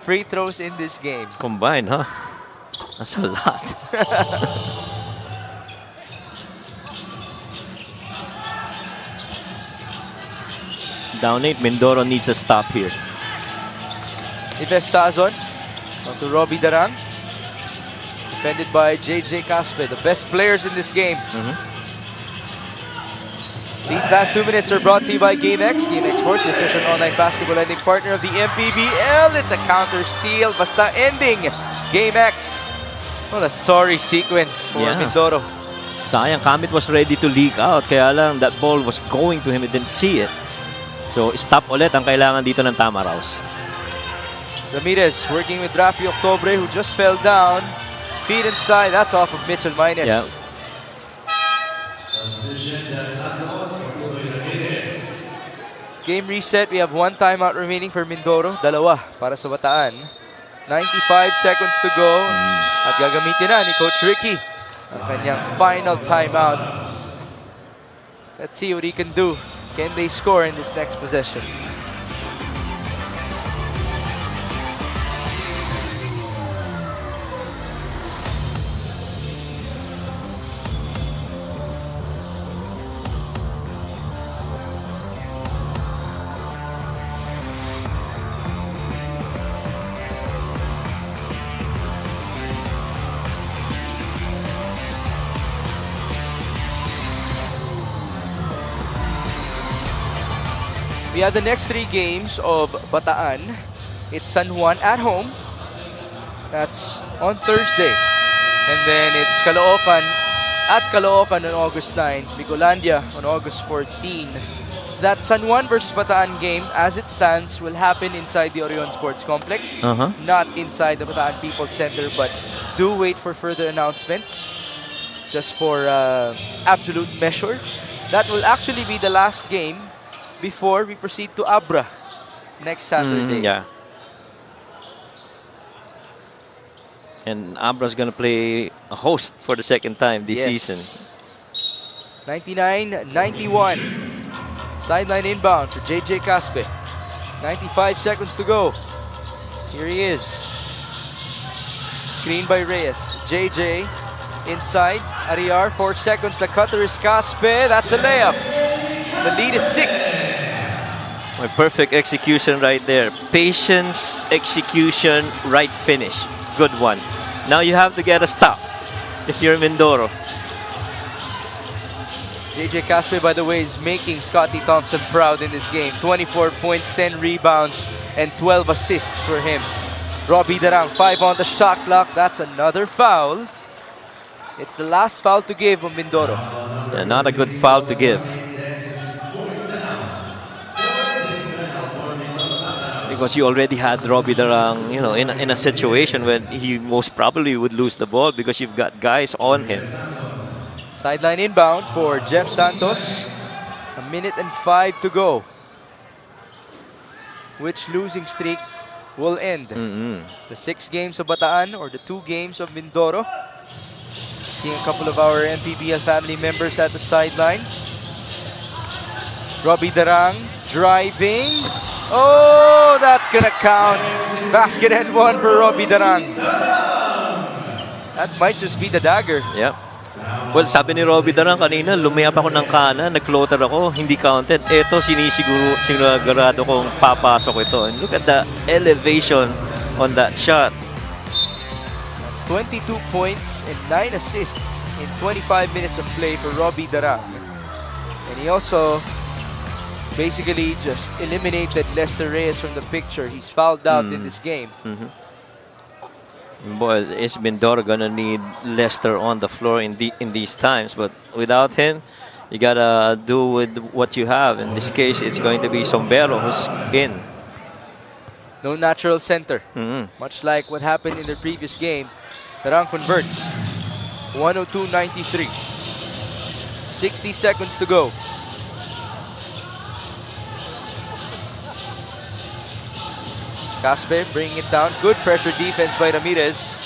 free throws in this game. Combined, huh? That's a lot. Down 8, Mindoro needs a stop here. Ives Sazon onto Robbie Darang. Defended by JJ Caspe, the best players in this game. These last 2 minutes are brought to you by GameX. GameX Sports, the official online basketball lending partner of the MPBL. It's a counter steal, basta ending. GameX. What a sorry sequence for Mindoro. Sayang, Kamit was ready to leak out. Kaya lang, that ball was going to him. He didn't see it. So, stop ulit ang kailangan dito ng Tamaraws. Ramirez working with Rafi Octobre, who just fell down. Feet inside. That's off of Mitchell Minus. Yeah. Game reset. We have 1 timeout remaining for Mindoro. Dalawa para sa Bataan. 95 seconds to go. At gagamitin na ni Coach Ricky ang kanyang final timeout. Let's see what he can do. Can they score in this next possession? We have the next 3 games of Bataan. It's San Juan at home. That's on Thursday. And then it's Caloocan at Caloocan on August 9. Bicolandia on August 14. That San Juan versus Bataan game, as it stands, will happen inside the Orion Sports Complex. Not inside the Bataan People's Center, but do wait for further announcements. Just for absolute measure. That will actually be the last game before we proceed to Abra next Saturday. Yeah. And Abra's going to play a host for the second time this season. 99-91. Sideline inbound for JJ Caspe. 95 seconds to go. Here he is. Screen by Reyes. JJ inside. Ariar, 4 seconds. The cutter is Caspe. That's a layup. The lead is 6. My perfect execution right there. Patience, execution, right finish. Good one. Now you have to get a stop if you're Mindoro. JJ Caspe, by the way, is making Scotty Thompson proud in this game. 24 points, 10 rebounds, and 12 assists for him. Robbie Darang, 5 on the shot clock. That's another foul. It's the last foul to give on Mindoro. Yeah, not a good foul to give. Because you already had Robbie Darang, you know, in a situation when he most probably would lose the ball because you've got guys on him. Sideline inbound for Jeff Santos. 1 minute and 5 to go. Which losing streak will end? The 6 games of Bataan or the 2 games of Mindoro? Seeing a couple of our MPBL family members at the sideline. Robbie Darang driving. Oh, that's gonna count. Basket and one for Robbie Darang. That might just be the dagger. Yep. Well, sabi ni Robbie Darang kanina, lumayap ako ng kanan, nag-floater ako, hindi counted. Ito, sinisigurado kong papasok ito. And look at the elevation on that shot. That's 22 points and 9 assists in 25 minutes of play for Robbie Darang. And he also basically just eliminated Lester Reyes from the picture. He's fouled out in this game. Boy, is Mindoro gonna need Lester on the floor in these times? But without him, you gotta do with what you have. In this case, it's going to be Sombrero who's in. No natural center. Much like what happened in the previous game. Darang converts. 102-93. 60 seconds to go. Caspe bringing it down. Good pressure defense by Ramirez.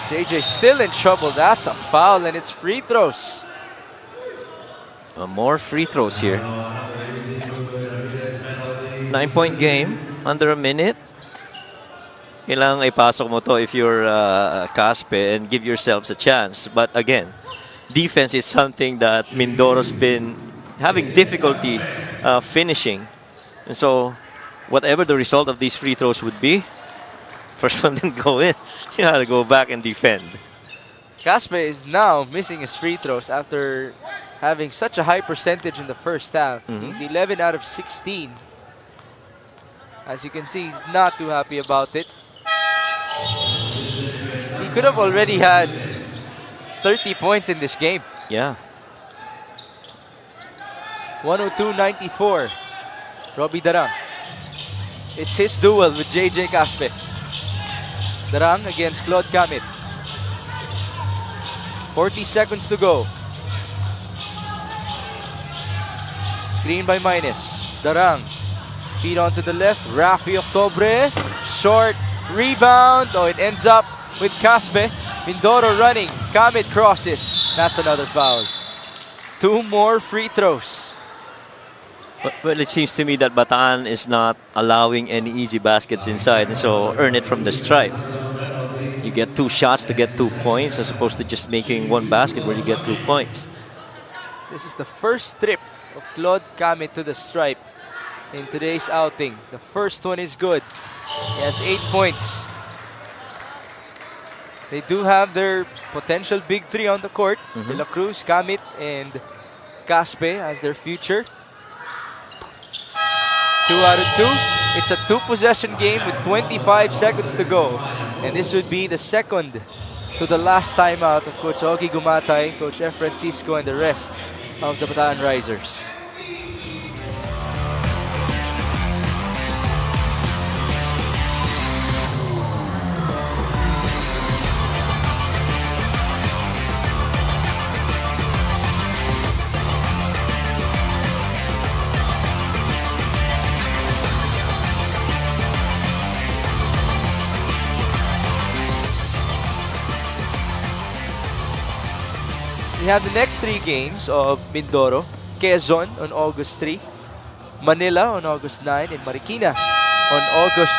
JJ still in trouble. That's a foul, and it's free throws. More free throws here. 9-point game, under a minute. Kailangan ipasok mo to if you're Caspe and give yourselves a chance. But again, defense is something that Mindoro's been having difficulty finishing. And so, whatever the result of these free throws would be, first one didn't go in. You have to go back and defend. Caspe is now missing his free throws after having such a high percentage in the first half. He's 11 out of 16. As you can see, he's not too happy about it. He could have already had 30 points in this game. Yeah. 102-94. Robbie Darang. It's his duel with JJ Caspe. Darang against Claude Camit. 40 seconds to go. Screen by Minus. Darang. Feed on to the left. Rafi Octobre. Short rebound. Oh, it ends up with Caspe. Mindoro running. Camit crosses. That's another foul. 2 more free throws. Well, it seems to me that Bataan is not allowing any easy baskets inside, and so earn it from the stripe. You get 2 shots to get 2 points as opposed to just making 1 basket where you get 2 points. This is the first trip of Claude Camit to the stripe in today's outing. The first one is good. He has 8 points. They do have their potential big 3 on the court. De La Cruz, Camit, and Caspe as their future. 2 out of 2. It's a 2-possession game with 25 seconds to go. And this would be the second to the last timeout of Coach Ogie Gumatay, Coach F. Francisco, and the rest of the Bataan Risers. We have the next 3 games of Mindoro. Quezon on August 3, Manila on August 9, and Marikina on August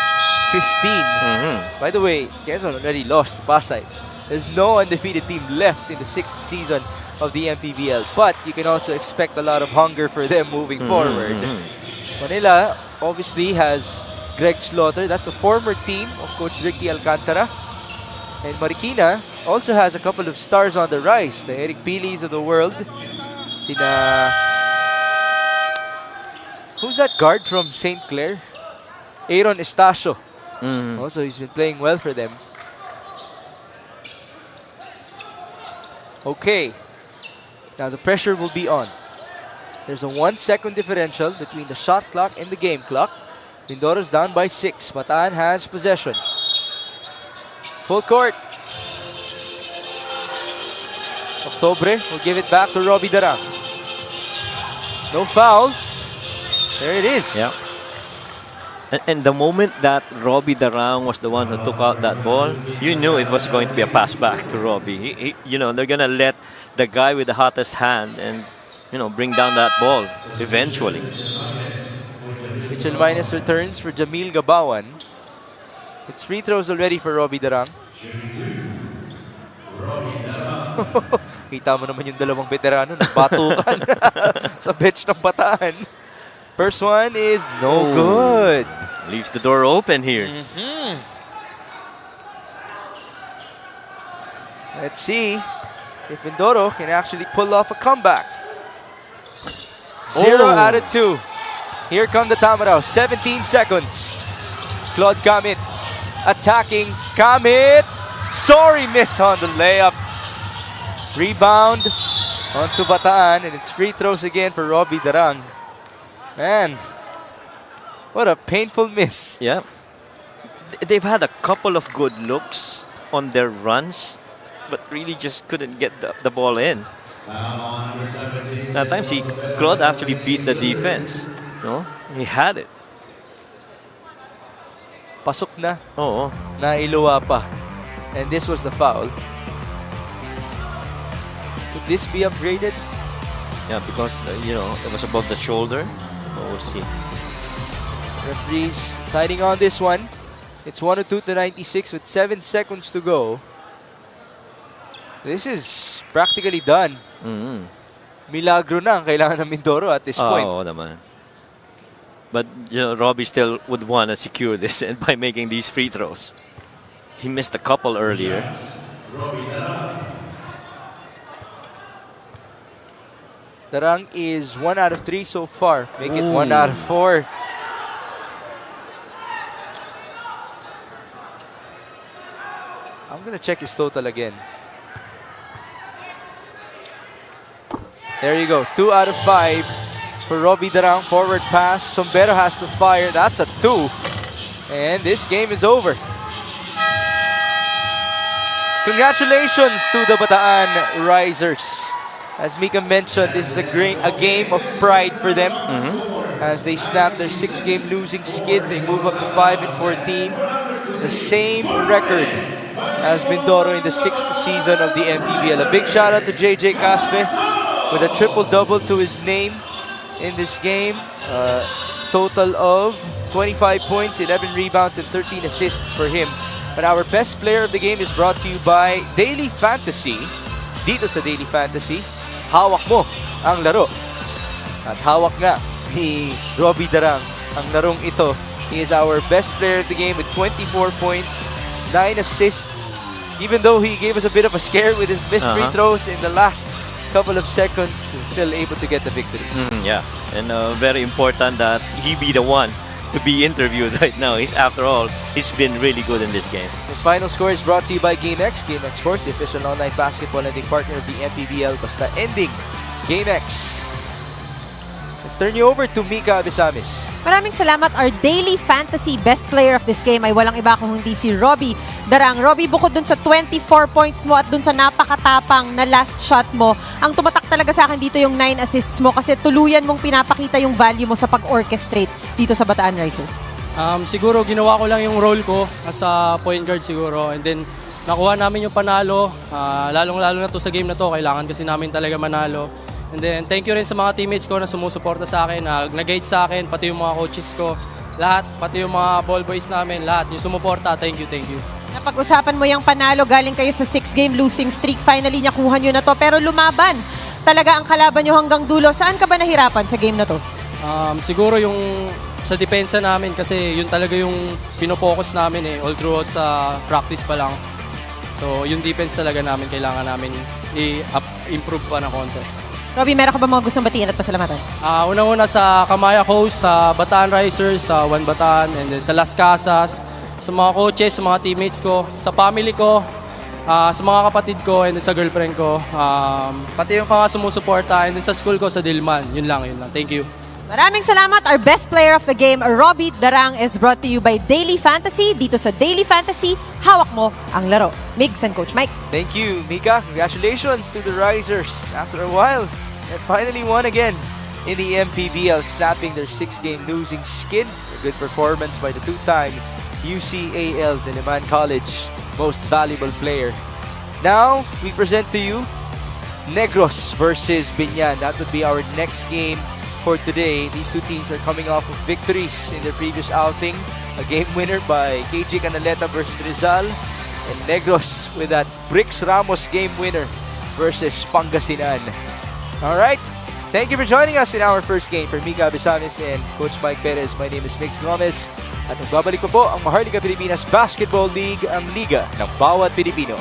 15. By the way, Quezon already lost to Pasay. There's no undefeated team left in the 6th season of the MPBL, but you can also expect a lot of hunger for them moving forward. Manila obviously has Greg Slaughter. That's a former team of Coach Ricky Alcantara. And Marikina also has a couple of stars on the rise. The Eric Pilis of the world. Who's that guard from St. Clair? Aaron Estacio. Also, he's been playing well for them. Okay. Now the pressure will be on. There's a 1-second differential between the shot clock and the game clock. Mindoro's down by 6. Bataan has possession. Full court. Octobre will give it back to Robbie Darang. No foul. There it is. Yeah. And the moment that Robbie Darang was the one who took out that ball, you knew it was going to be a pass back to Robbie. You know, they're going to let the guy with the hottest hand and bring down that ball eventually. Mitchell Minus returns for Jamil Gabawan. It's free throws already for Robbie Darang. Kita mo naman yung dalawang veterano nagbatukan sa bench ng Bataan. First one is no good. Leaves the door open here. Let's see if Mindoro can actually pull off a comeback. 0 out of 2. Here come the Tamaraw. 17 seconds. Claude Kamit attacking. Kamit. Sorry, miss on the layup. Rebound onto Bataan, and it's free throws again for Robbie Darang. Man, what a painful miss. Yeah. They've had a couple of good looks on their runs, but really just couldn't get the ball in. At times, Claude actually beat the defense. No? He had it. Pasok na. Oo. Nailuwa pa. And this was the foul. Could this be upgraded? Yeah, because, it was above the shoulder. So we'll see. Referees deciding on this one. It's 102 to 96 with 7 seconds to go. This is practically done. Milagro na ang kailangan ng Mindoro at this point. Oo naman. But Robbie still would want to secure this and by making these free throws. He missed a couple earlier. Darang is 1 out of 3 so far. Make it 1 out of 4. I'm gonna check his total again. There you go, 2 out of 5 for Robbie Darang. Forward pass, Sombero has to fire. That's a 2. And this game is over. Congratulations to the Bataan Risers. As Mika mentioned, this is a game of pride for them. As they snap their 6-game losing skid, they move up to 5-14. The same record as Mindoro in the 6th season of the MPBL. A big shout out to JJ Caspe with a triple-double to his name in this game. Total of 25 points, 11 rebounds, and 13 assists for him. But our best player of the game is brought to you by Daily Fantasy. Dito sa Daily Fantasy, hawak mo ang laro. At hawak nga ni Robbie Darang ang larong ito. He is our best player of the game with 24 points, 9 assists. Even though he gave us a bit of a scare with his missed free throws in the last couple of seconds, he's still able to get the victory. Yeah, and very important that he be the one to be interviewed right now. After all, he's been really good in this game. This final score is brought to you by GameX. GameX Sports, the official online basketball lending partner of the MPBL. Basta ending, GameX. Let's turn you over to Mika Abisamis. Maraming salamat. Our daily fantasy best player of this game ay walang iba kung hindi si Robbie Darang. Robbie, bukod dun sa 24 points mo at dun sa napakatapang na last shot mo, ang tumatak talaga sa akin dito yung 9 assists mo kasi tuluyan mong pinapakita yung value mo sa pag-orchestrate dito sa Bataan Risers. Siguro ginawa ko lang yung role ko as a point guard siguro, and then nakuha namin yung panalo. Lalong-lalo na to sa game na to, kailangan kasi namin talaga manalo. And then, thank you rin sa mga teammates ko na sumusuporta sa akin, nag-guide sa akin, pati yung mga coaches ko, lahat, pati yung mga ball boys namin, lahat, yung sumuporta, thank you, thank you. Napag-usapan mo yung panalo, galing kayo sa 6-game losing streak, finally nakuha nyo na to, pero lumaban talaga ang kalaban nyo hanggang dulo. Saan ka ba nahirapan sa game na to? Siguro yung sa depensa namin kasi yun talaga yung pinopokus namin all throughout sa practice pa lang. So, yung defense talaga namin, kailangan namin i-improve pa na konti. Robbie, meron ka ba mga gustong batiin at pasalamatan? Una-una sa Kamaya Host, sa Bataan Risers, sa One Bataan, and then sa Las Casas, sa mga coaches, sa mga teammates ko, sa family ko, sa mga kapatid ko, and then sa girlfriend ko, pati yung mga sumusuporta, and then sa school ko, sa Dilman. Yun lang. Thank you. Maraming salamat. Our best player of the game, Robbie Darang, is brought to you by Daily Fantasy. Dito sa Daily Fantasy, hawak mo ang laro. Migs and Coach Mike. Thank you, Mika. Congratulations to the Risers. After a while, they finally won again in the MPBL, snapping their 6-game losing skid. A good performance by the two-time UCAL Diliman College Most Valuable Player. Now, we present to you Negros versus Binyan. That would be our next game for today. These two teams are coming off of victories in their previous outing. A game winner by KG Canaleta versus Rizal. And Negros with that Bricks Ramos game winner versus Pangasinan. Alright, thank you for joining us in our first game. For Mika Abisamis and Coach Mike Perez, my name is Mix Gomez. At nagbabalik ko po ang Maharlika Pilipinas Basketball League, ang liga ng bawat Pilipino.